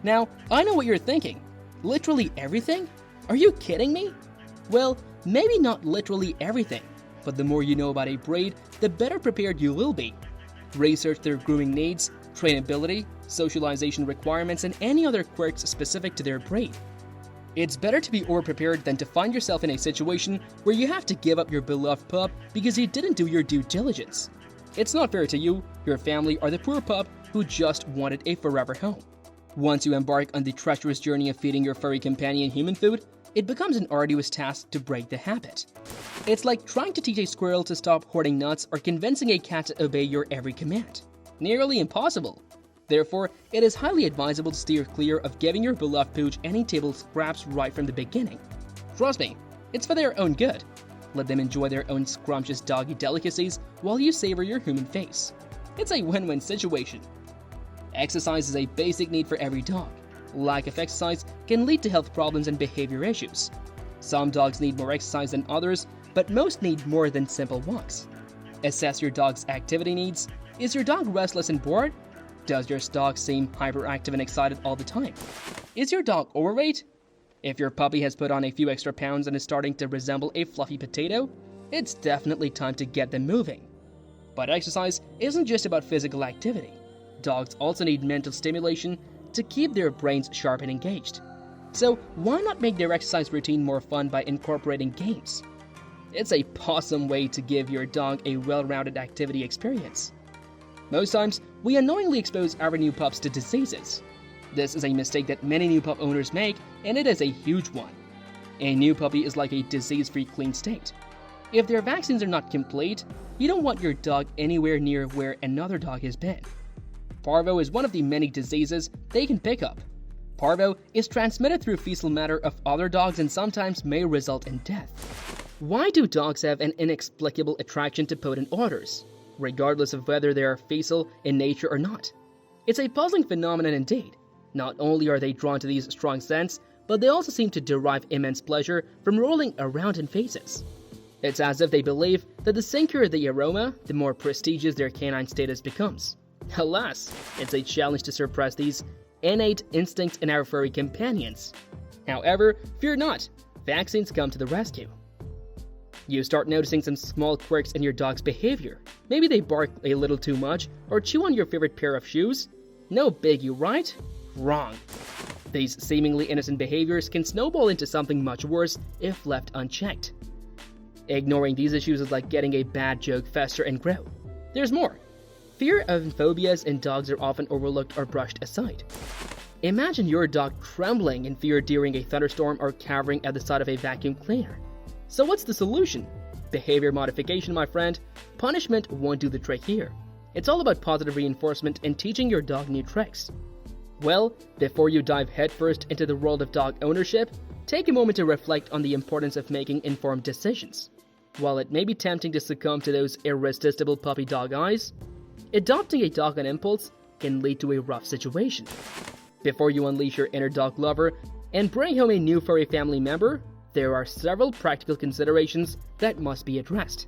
Now, I know what you're thinking. Literally everything? Are you kidding me? Well, maybe not literally everything, but the more you know about a breed, the better prepared you will be. Research their grooming needs, trainability, socialization requirements, and any other quirks specific to their breed. It's better to be over-prepared than to find yourself in a situation where you have to give up your beloved pup because you didn't do your due diligence. It's not fair to you, your family, or the poor pup who just wanted a forever home. Once you embark on the treacherous journey of feeding your furry companion human food, it becomes an arduous task to break the habit. It's like trying to teach a squirrel to stop hoarding nuts or convincing a cat to obey your every command. Nearly impossible. Therefore, it is highly advisable to steer clear of giving your beloved pooch any table scraps right from the beginning. Trust me, it's for their own good. Let them enjoy their own scrumptious doggy delicacies while you savor your human face. It's a win-win situation. Exercise is a basic need for every dog. Lack of exercise can lead to health problems and behavior issues. Some dogs need more exercise than others, but most need more than simple walks. Assess your dog's activity needs. Is your dog restless and bored? Does your dog seem hyperactive and excited all the time? Is your dog overweight? If your puppy has put on a few extra pounds and is starting to resemble a fluffy potato, it's definitely time to get them moving. But exercise isn't just about physical activity. Dogs also need mental stimulation to keep their brains sharp and engaged. So why not make their exercise routine more fun by incorporating games? It's a awesome way to give your dog a well-rounded activity experience. Most times, we unknowingly expose our new pups to diseases. This is a mistake that many new pup owners make, and it is a huge one. A new puppy is like a disease-free clean state. If their vaccines are not complete, you don't want your dog anywhere near where another dog has been. Parvo is one of the many diseases they can pick up. Parvo is transmitted through fecal matter of other dogs and sometimes may result in death. Why do dogs have an inexplicable attraction to potent odors, regardless of whether they are fecal in nature or not? It's a puzzling phenomenon indeed. Not only are they drawn to these strong scents, but they also seem to derive immense pleasure from rolling around in feces. It's as if they believe that the stinkier the aroma, the more prestigious their canine status becomes. Alas, it's a challenge to suppress these innate instincts in our furry companions. However, fear not, vaccines come to the rescue. You start noticing some small quirks in your dog's behavior. Maybe they bark a little too much or chew on your favorite pair of shoes. No biggie, right? Wrong. These seemingly innocent behaviors can snowball into something much worse if left unchecked. Ignoring these issues is like getting a bad joke fester and grow. There's more. Fear and phobias in dogs are often overlooked or brushed aside. Imagine your dog trembling in fear during a thunderstorm or cowering at the sight of a vacuum cleaner. So what's the solution? Behavior modification, my friend. Punishment won't do the trick here. It's all about positive reinforcement and teaching your dog new tricks. Well, before you dive headfirst into the world of dog ownership, take a moment to reflect on the importance of making informed decisions. While it may be tempting to succumb to those irresistible puppy dog eyes, adopting a dog on impulse can lead to a rough situation. Before you unleash your inner dog lover and bring home a new furry family member, there are several practical considerations that must be addressed.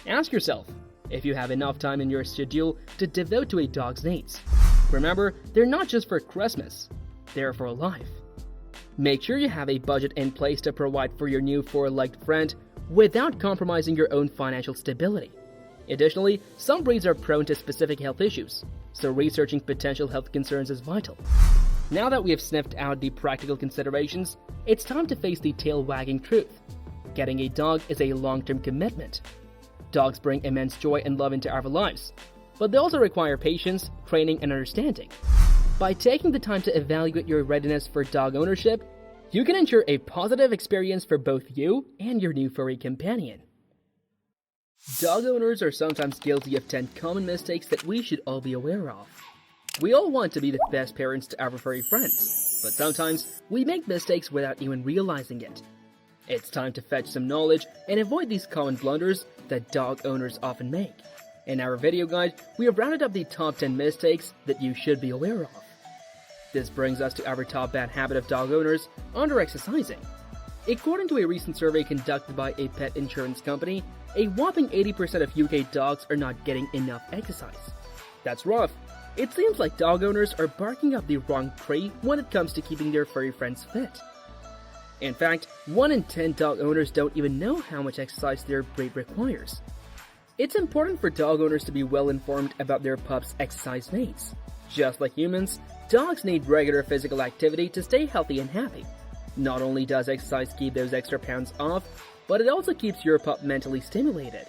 Ask yourself if you have enough time in your schedule to devote to a dog's needs. Remember, they're not just for Christmas, they're for life. Make sure you have a budget in place to provide for your new four-legged friend without compromising your own financial stability. Additionally, some breeds are prone to specific health issues, so researching potential health concerns is vital. Now that we have sniffed out the practical considerations, it's time to face the tail-wagging truth. Getting a dog is a long-term commitment. Dogs bring immense joy and love into our lives, but they also require patience, training, and understanding. By taking the time to evaluate your readiness for dog ownership, you can ensure a positive experience for both you and your new furry companion. Dog owners are sometimes guilty of 10 common mistakes that we should all be aware of. We all want to be the best parents to our furry friends, but sometimes we make mistakes without even realizing it. It's time to fetch some knowledge and avoid these common blunders that dog owners often make. In our video guide, we have rounded up the top 10 mistakes that you should be aware of. This brings us to our top bad habit of dog owners, under-exercising. According to a recent survey conducted by a pet insurance company, a whopping 80% of UK dogs are not getting enough exercise. That's rough. It seems like dog owners are barking up the wrong tree when it comes to keeping their furry friends fit. In fact, 1 in 10 dog owners don't even know how much exercise their breed requires. It's important for dog owners to be well informed about their pups' exercise needs. Just like humans, dogs need regular physical activity to stay healthy and happy. Not only does exercise keep those extra pounds off, but it also keeps your pup mentally stimulated.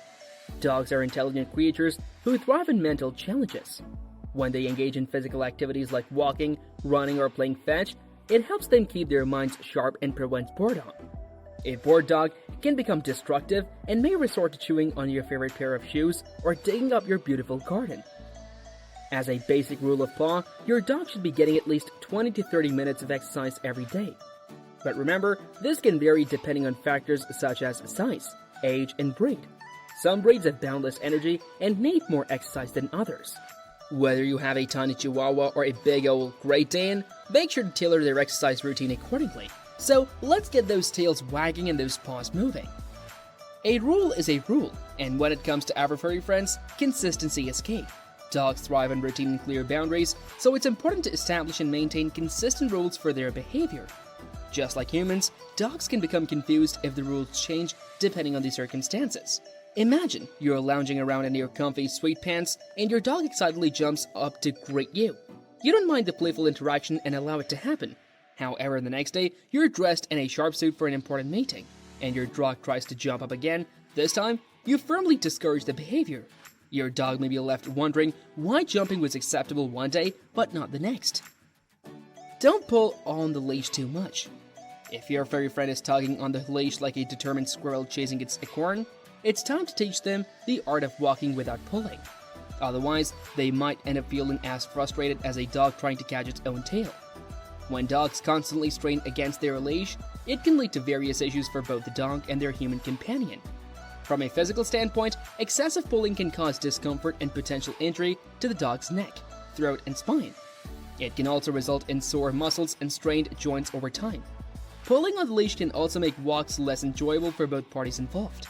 Dogs are intelligent creatures who thrive in mental challenges. When they engage in physical activities like walking, running, or playing fetch, it helps them keep their minds sharp and prevents boredom. A bored dog can become destructive and may resort to chewing on your favorite pair of shoes or digging up your beautiful garden. As a basic rule of law, your dog should be getting at least 20 to 30 minutes of exercise every day. But remember, this can vary depending on factors such as size, age, and breed. Some breeds have boundless energy and need more exercise than others. Whether you have a tiny Chihuahua or a big old Great Dane, make sure to tailor their exercise routine accordingly. So let's get those tails wagging and those paws moving. A rule is a rule, and when it comes to our furry friends, consistency is key. Dogs thrive on routine and clear boundaries, so it's important to establish and maintain consistent rules for their behavior. Just like humans, dogs can become confused if the rules change depending on the circumstances. Imagine you're lounging around in your comfy sweat pants and your dog excitedly jumps up to greet you. You don't mind the playful interaction and allow it to happen. However, the next day, you're dressed in a sharp suit for an important meeting, and your dog tries to jump up again. This time, you firmly discourage the behavior. Your dog may be left wondering why jumping was acceptable one day, but not the next. Don't pull on the leash too much. If your furry friend is tugging on the leash like a determined squirrel chasing its acorn, it's time to teach them the art of walking without pulling. Otherwise, they might end up feeling as frustrated as a dog trying to catch its own tail. When dogs constantly strain against their leash, it can lead to various issues for both the dog and their human companion. From a physical standpoint, excessive pulling can cause discomfort and potential injury to the dog's neck, throat, and spine. It can also result in sore muscles and strained joints over time. Pulling on the leash can also make walks less enjoyable for both parties involved.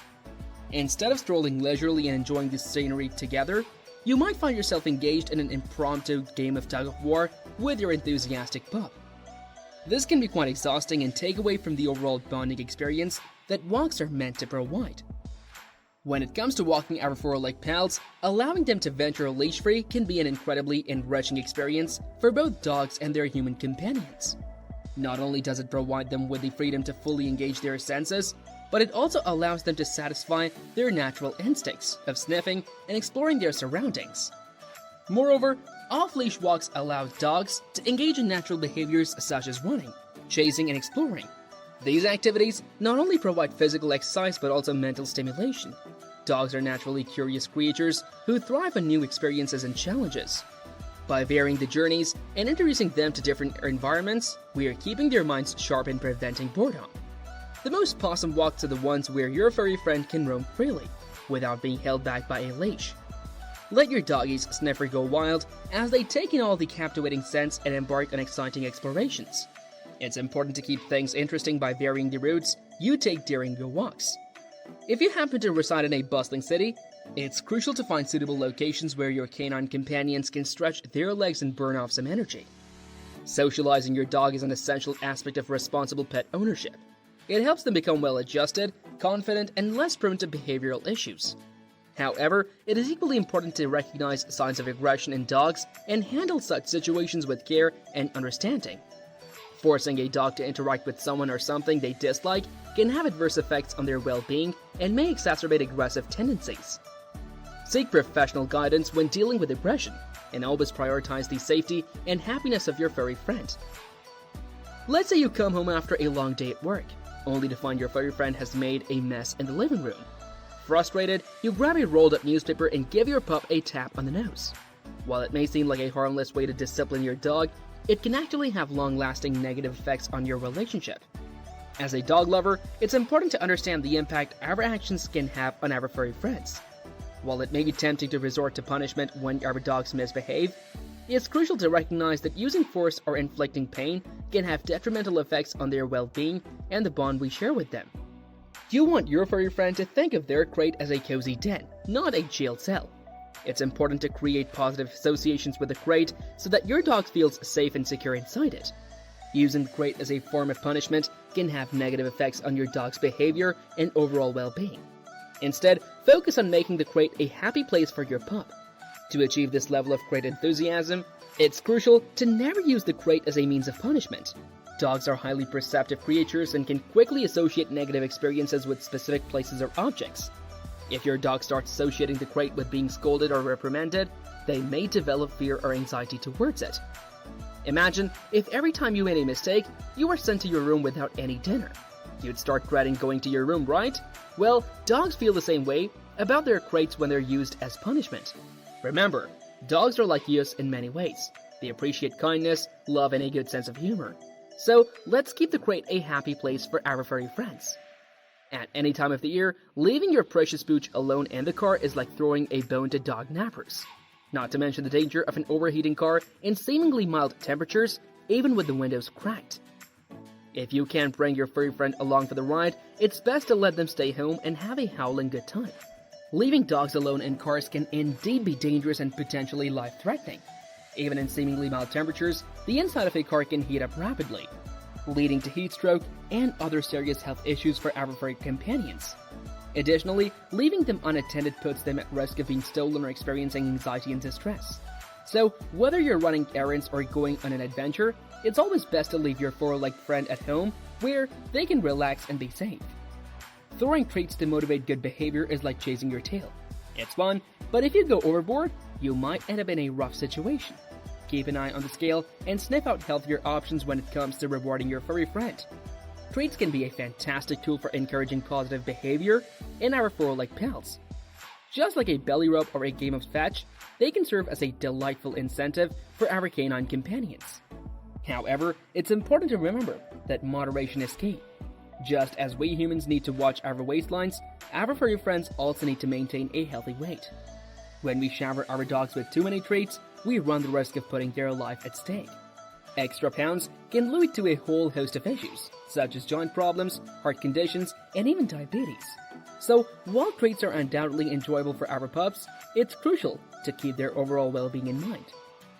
Instead of strolling leisurely and enjoying the scenery together, you might find yourself engaged in an impromptu game of tug-of-war with your enthusiastic pup. This can be quite exhausting and take away from the overall bonding experience that walks are meant to provide. When it comes to walking our four-legged pals, allowing them to venture leash-free can be an incredibly enriching experience for both dogs and their human companions. Not only does it provide them with the freedom to fully engage their senses, but it also allows them to satisfy their natural instincts of sniffing and exploring their surroundings. Moreover, off-leash walks allow dogs to engage in natural behaviors such as running, chasing, and exploring. These activities not only provide physical exercise but also mental stimulation. Dogs are naturally curious creatures who thrive on new experiences and challenges. By varying the journeys and introducing them to different environments, we are keeping their minds sharp and preventing boredom. The most possum walks are the ones where your furry friend can roam freely, without being held back by a leash. Let your doggies sniffer go wild as they take in all the captivating scents and embark on exciting explorations. It's important to keep things interesting by varying the routes you take during your walks. If you happen to reside in a bustling city, it's crucial to find suitable locations where your canine companions can stretch their legs and burn off some energy. Socializing your dog is an essential aspect of responsible pet ownership. It helps them become well-adjusted, confident, and less prone to behavioral issues. However, it is equally important to recognize signs of aggression in dogs and handle such situations with care and understanding. Forcing a dog to interact with someone or something they dislike can have adverse effects on their well-being and may exacerbate aggressive tendencies. Seek professional guidance when dealing with aggression, and always prioritize the safety and happiness of your furry friend. Let's say you come home after a long day at work, only to find your furry friend has made a mess in the living room. Frustrated, you grab a rolled-up newspaper and give your pup a tap on the nose. While it may seem like a harmless way to discipline your dog, it can actually have long-lasting negative effects on your relationship. As a dog lover, it's important to understand the impact our actions can have on our furry friends. While it may be tempting to resort to punishment when our dogs misbehave, it's crucial to recognize that using force or inflicting pain can have detrimental effects on their well-being and the bond we share with them. You want your furry friend to think of their crate as a cozy den, not a jail cell. It's important to create positive associations with the crate so that your dog feels safe and secure inside it. Using the crate as a form of punishment can have negative effects on your dog's behavior and overall well-being. Instead, focus on making the crate a happy place for your pup. To achieve this level of crate enthusiasm, it's crucial to never use the crate as a means of punishment. Dogs are highly perceptive creatures and can quickly associate negative experiences with specific places or objects. If your dog starts associating the crate with being scolded or reprimanded, they may develop fear or anxiety towards it. Imagine if every time you made a mistake, you were sent to your room without any dinner. You'd start dreading going to your room, right? Well, dogs feel the same way about their crates when they're used as punishment. Remember, dogs are like us in many ways. They appreciate kindness, love, and a good sense of humor. So, let's keep the crate a happy place for our furry friends. At any time of the year, leaving your precious pooch alone in the car is like throwing a bone to dog nappers. Not to mention the danger of an overheating car in seemingly mild temperatures, even with the windows cracked. If you can't bring your furry friend along for the ride, it's best to let them stay home and have a howling good time. Leaving dogs alone in cars can indeed be dangerous and potentially life-threatening. Even in seemingly mild temperatures, the inside of a car can heat up rapidly, leading to heat stroke and other serious health issues for our furry companions. Additionally, leaving them unattended puts them at risk of being stolen or experiencing anxiety and distress. So, whether you're running errands or going on an adventure, it's always best to leave your four-legged friend at home where they can relax and be safe. Throwing treats to motivate good behavior is like chasing your tail. It's fun, but if you go overboard, you might end up in a rough situation. Keep an eye on the scale and sniff out healthier options when it comes to rewarding your furry friend. Treats can be a fantastic tool for encouraging positive behavior in our four-legged pals. Just like a belly rub or a game of fetch, they can serve as a delightful incentive for our canine companions. However, it's important to remember that moderation is key. Just as we humans need to watch our waistlines, our furry friends also need to maintain a healthy weight. When we shower our dogs with too many treats, we run the risk of putting their life at stake. Extra pounds can lead to a whole host of issues, such as joint problems, heart conditions, and even diabetes. So, while treats are undoubtedly enjoyable for our pups, it's crucial to keep their overall well-being in mind.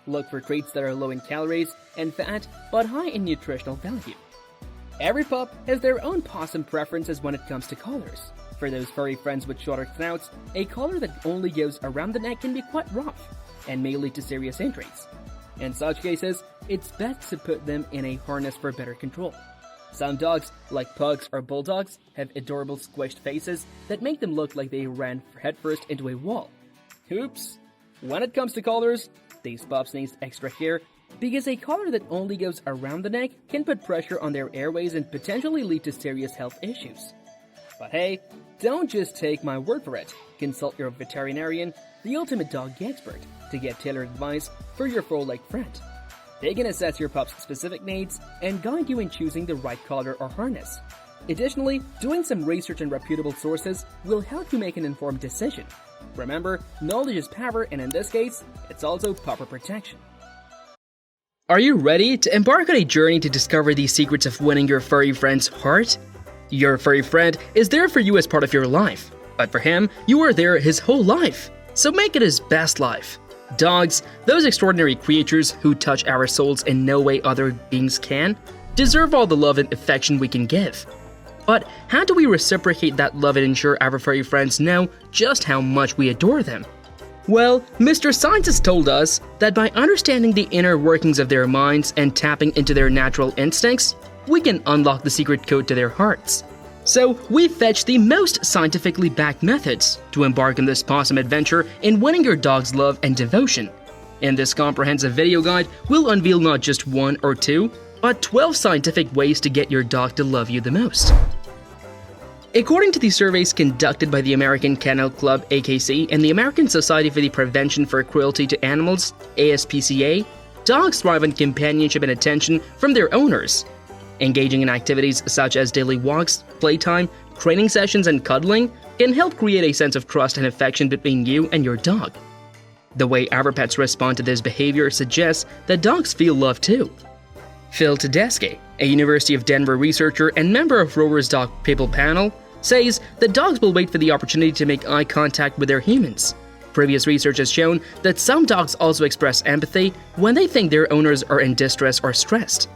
Look for treats that are low in calories and fat, but high in nutritional value. Every pup has their own possum preferences when it comes to collars. For those furry friends with shorter snouts, a collar that only goes around the neck can be quite rough and may lead to serious injuries. In such cases, it's best to put them in a harness for better control. Some dogs, like pugs or bulldogs, have adorable squished faces that make them look like they ran headfirst into a wall. Oops! When it comes to collars, these pups need extra care because a collar that only goes around the neck can put pressure on their airways and potentially lead to serious health issues. But hey, don't just take my word for it. Consult your veterinarian, the ultimate dog expert, to get tailored advice for your four-legged friend. They can assess your pup's specific needs and guide you in choosing the right collar or harness. Additionally, doing some research in reputable sources will help you make an informed decision. Remember, knowledge is power, and in this case, it's also proper protection. Are you ready to embark on a journey to discover the secrets of winning your furry friend's heart? Your furry friend is there for you as part of your life, but for him, you are there his whole life. So make it his best life. Dogs, those extraordinary creatures who touch our souls in no way other beings can, deserve all the love and affection we can give. But how do we reciprocate that love and ensure our furry friends know just how much we adore them? Well, Mr. Science has told us that by understanding the inner workings of their minds and tapping into their natural instincts, we can unlock the secret code to their hearts. So, we fetched the most scientifically backed methods to embark on this possum adventure in winning your dog's love and devotion. In this comprehensive video guide, we'll unveil not just one or two, but 12 scientific ways to get your dog to love you the most. According to the surveys conducted by the American Kennel Club (AKC) and the American Society for the Prevention for Cruelty to Animals (ASPCA), dogs thrive on companionship and attention from their owners. Engaging in activities such as daily walks, playtime, training sessions, and cuddling can help create a sense of trust and affection between you and your dog. The way our pets respond to this behavior suggests that dogs feel love too. Phil Tedeschi, a University of Denver researcher and member of Rower's Dog People panel, says that dogs will wait for the opportunity to make eye contact with their humans. Previous research has shown that some dogs also express empathy when they think their owners are in distress or stressed.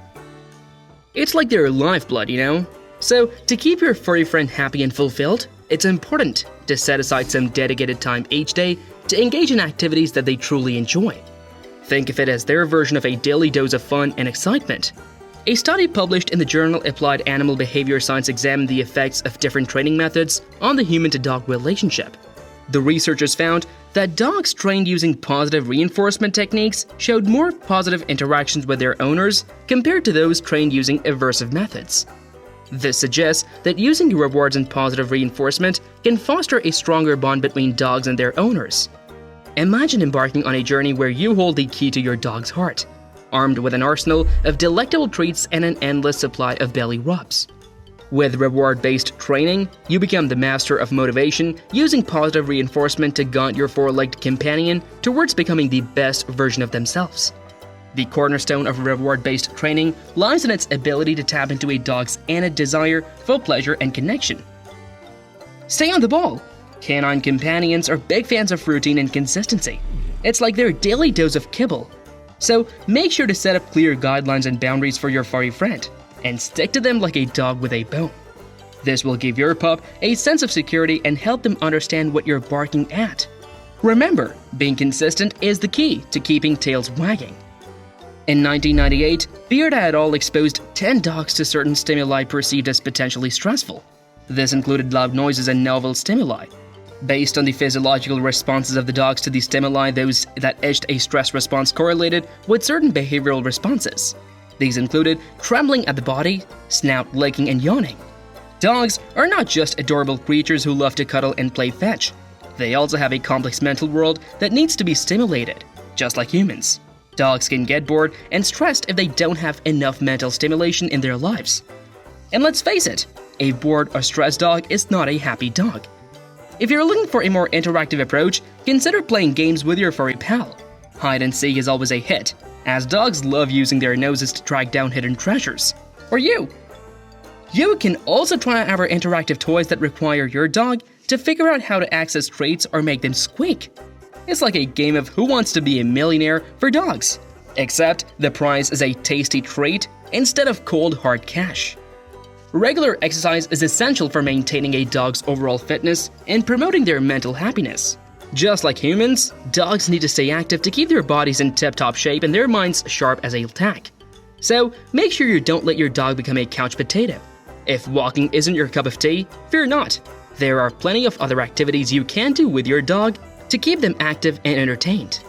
It's like their lifeblood, you know? So, to keep your furry friend happy and fulfilled, it's important to set aside some dedicated time each day to engage in activities that they truly enjoy. Think of it as their version of a daily dose of fun and excitement. A study published in the journal Applied Animal Behavior Science examined the effects of different training methods on the human-to-dog relationship. The researchers found that dogs trained using positive reinforcement techniques showed more positive interactions with their owners compared to those trained using aversive methods. This suggests that using rewards and positive reinforcement can foster a stronger bond between dogs and their owners. Imagine embarking on a journey where you hold the key to your dog's heart, armed with an arsenal of delectable treats and an endless supply of belly rubs. With reward-based training, you become the master of motivation, using positive reinforcement to guide your four-legged companion towards becoming the best version of themselves. The cornerstone of reward-based training lies in its ability to tap into a dog's innate desire for pleasure and connection. Stay on the ball! Canine companions are big fans of routine and consistency. It's like their daily dose of kibble. So make sure to set up clear guidelines and boundaries for your furry friend, and stick to them like a dog with a bone. This will give your pup a sense of security and help them understand what you're barking at. Remember, being consistent is the key to keeping tails wagging. In 1998, Beard et al. Exposed 10 dogs to certain stimuli perceived as potentially stressful. This included loud noises and novel stimuli. Based on the physiological responses of the dogs to these stimuli, those that edged a stress response correlated with certain behavioral responses. These included trembling at the body, snout licking, and yawning. Dogs are not just adorable creatures who love to cuddle and play fetch. They also have a complex mental world that needs to be stimulated, just like humans. Dogs can get bored and stressed if they don't have enough mental stimulation in their lives. And let's face it, a bored or stressed dog is not a happy dog. If you're looking for a more interactive approach, consider playing games with your furry pal. Hide and seek is always a hit, as dogs love using their noses to track down hidden treasures. Or you! You can also try our interactive toys that require your dog to figure out how to access traits or make them squeak. It's like a game of Who Wants to Be a Millionaire for dogs, except the prize is a tasty treat instead of cold hard cash. Regular exercise is essential for maintaining a dog's overall fitness and promoting their mental happiness. Just like humans, dogs need to stay active to keep their bodies in tip-top shape and their minds sharp as a tack. So make sure you don't let your dog become a couch potato. If walking isn't your cup of tea, fear not. There are plenty of other activities you can do with your dog to keep them active and entertained.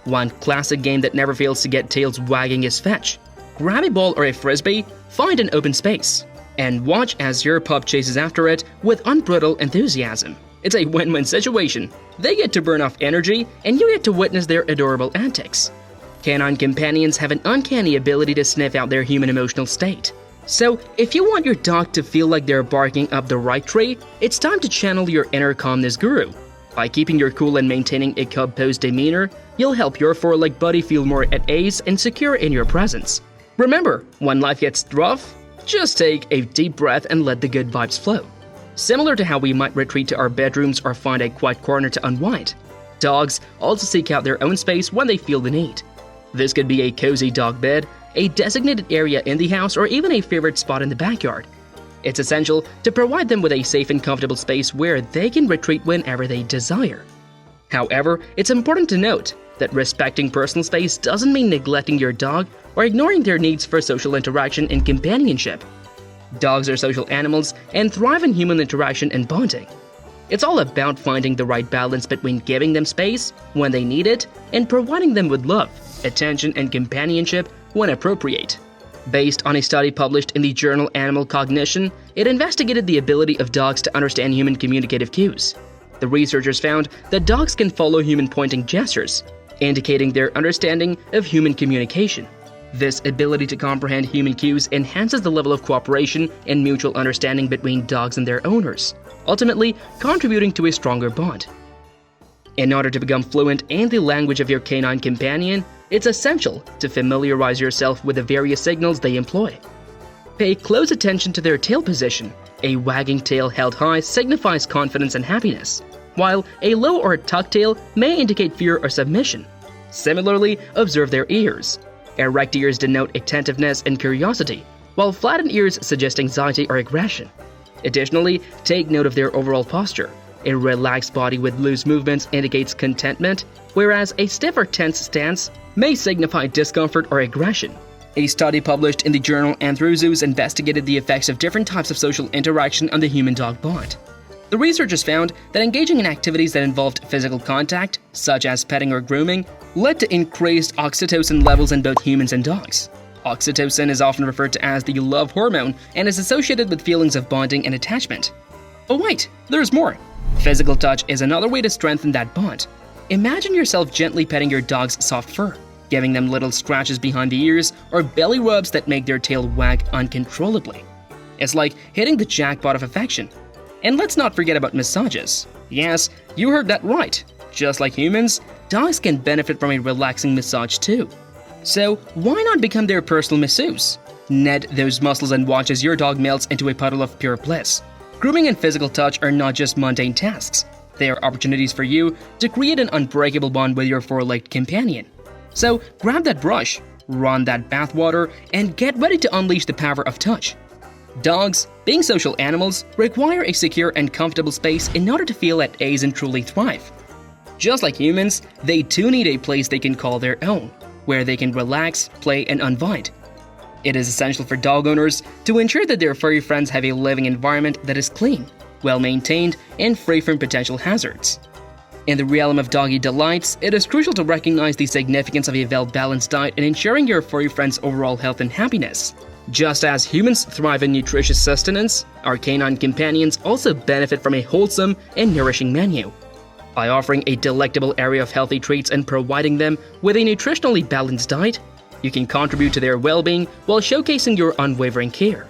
One classic game that never fails to get tails wagging is fetch. Grab a ball or a frisbee, find an open space, and watch as your pup chases after it with unbridled enthusiasm. It's a win-win situation. They get to burn off energy, and you get to witness their adorable antics. Canine companions have an uncanny ability to sniff out their human emotional state. So, if you want your dog to feel like they're barking up the right tree, it's time to channel your inner calmness guru. By keeping your cool and maintaining a cub-posed demeanor, you'll help your four-legged buddy feel more at ease and secure in your presence. Remember, when life gets rough, just take a deep breath and let the good vibes flow. Similar to how we might retreat to our bedrooms or find a quiet corner to unwind, dogs also seek out their own space when they feel the need. This could be a cozy dog bed, a designated area in the house, or even a favorite spot in the backyard. It's essential to provide them with a safe and comfortable space where they can retreat whenever they desire. However, it's important to note that respecting personal space doesn't mean neglecting your dog or ignoring their needs for social interaction and companionship. Dogs are social animals and thrive in human interaction and bonding. It's all about finding the right balance between giving them space when they need it and providing them with love, attention, and companionship when appropriate. Based on a study published in the journal Animal Cognition, it investigated the ability of dogs to understand human communicative cues. The researchers found that dogs can follow human pointing gestures, indicating their understanding of human communication. This ability to comprehend human cues enhances the level of cooperation and mutual understanding between dogs and their owners, ultimately contributing to a stronger bond. In order to become fluent in the language of your canine companion, it's essential to familiarize yourself with the various signals they employ. Pay close attention to their tail position. A wagging tail held high signifies confidence and happiness, while a low or tucked tail may indicate fear or submission. Similarly, observe their ears. Erect ears denote attentiveness and curiosity, while flattened ears suggest anxiety or aggression. Additionally, take note of their overall posture. A relaxed body with loose movements indicates contentment, whereas a stiff or tense stance may signify discomfort or aggression. A study published in the journal Anthrozoos investigated the effects of different types of social interaction on the human-dog bond. The researchers found that engaging in activities that involved physical contact, such as petting or grooming, led to increased oxytocin levels in both humans and dogs. Oxytocin is often referred to as the love hormone and is associated with feelings of bonding and attachment. But wait, there's more. Physical touch is another way to strengthen that bond. Imagine yourself gently petting your dog's soft fur, giving them little scratches behind the ears or belly rubs that make their tail wag uncontrollably. It's like hitting the jackpot of affection. And let's not forget about massages. Yes, you heard that right. Just like humans, dogs can benefit from a relaxing massage too. So why not become their personal masseuse? Knead those muscles and watch as your dog melts into a puddle of pure bliss. Grooming and physical touch are not just mundane tasks. They are opportunities for you to create an unbreakable bond with your four-legged companion. So grab that brush, run that bathwater, and get ready to unleash the power of touch. Dogs, being social animals, require a secure and comfortable space in order to feel at ease and truly thrive. Just like humans, they too need a place they can call their own, where they can relax, play, and unwind. It is essential for dog owners to ensure that their furry friends have a living environment that is clean, well-maintained, and free from potential hazards. In the realm of doggy delights, it is crucial to recognize the significance of a well-balanced diet in ensuring your furry friend's overall health and happiness. Just as humans thrive in nutritious sustenance, our canine companions also benefit from a wholesome and nourishing menu. By offering a delectable array of healthy treats and providing them with a nutritionally balanced diet, you can contribute to their well-being while showcasing your unwavering care.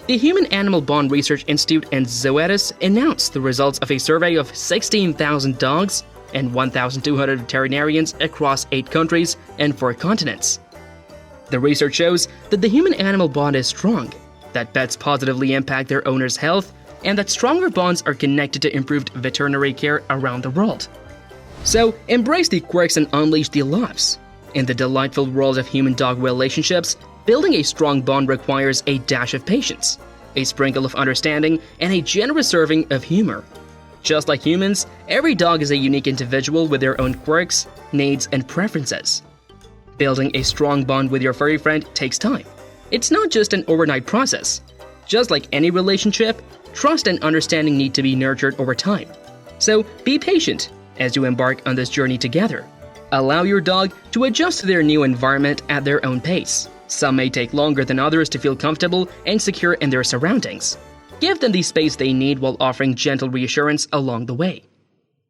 The Human Animal Bond Research Institute and Zoetis announced the results of a survey of 16,000 dogs and 1,200 veterinarians across 8 countries and 4 continents. The research shows that the human-animal bond is strong, that pets positively impact their owner's health, and that stronger bonds are connected to improved veterinary care around the world. So, embrace the quirks and unleash the loves. In the delightful world of human-dog relationships, building a strong bond requires a dash of patience, a sprinkle of understanding, and a generous serving of humor. Just like humans, every dog is a unique individual with their own quirks, needs, and preferences. Building a strong bond with your furry friend takes time. It's not just an overnight process. Just like any relationship, trust and understanding need to be nurtured over time. So be patient as you embark on this journey together. Allow your dog to adjust to their new environment at their own pace. Some may take longer than others to feel comfortable and secure in their surroundings. Give them the space they need while offering gentle reassurance along the way.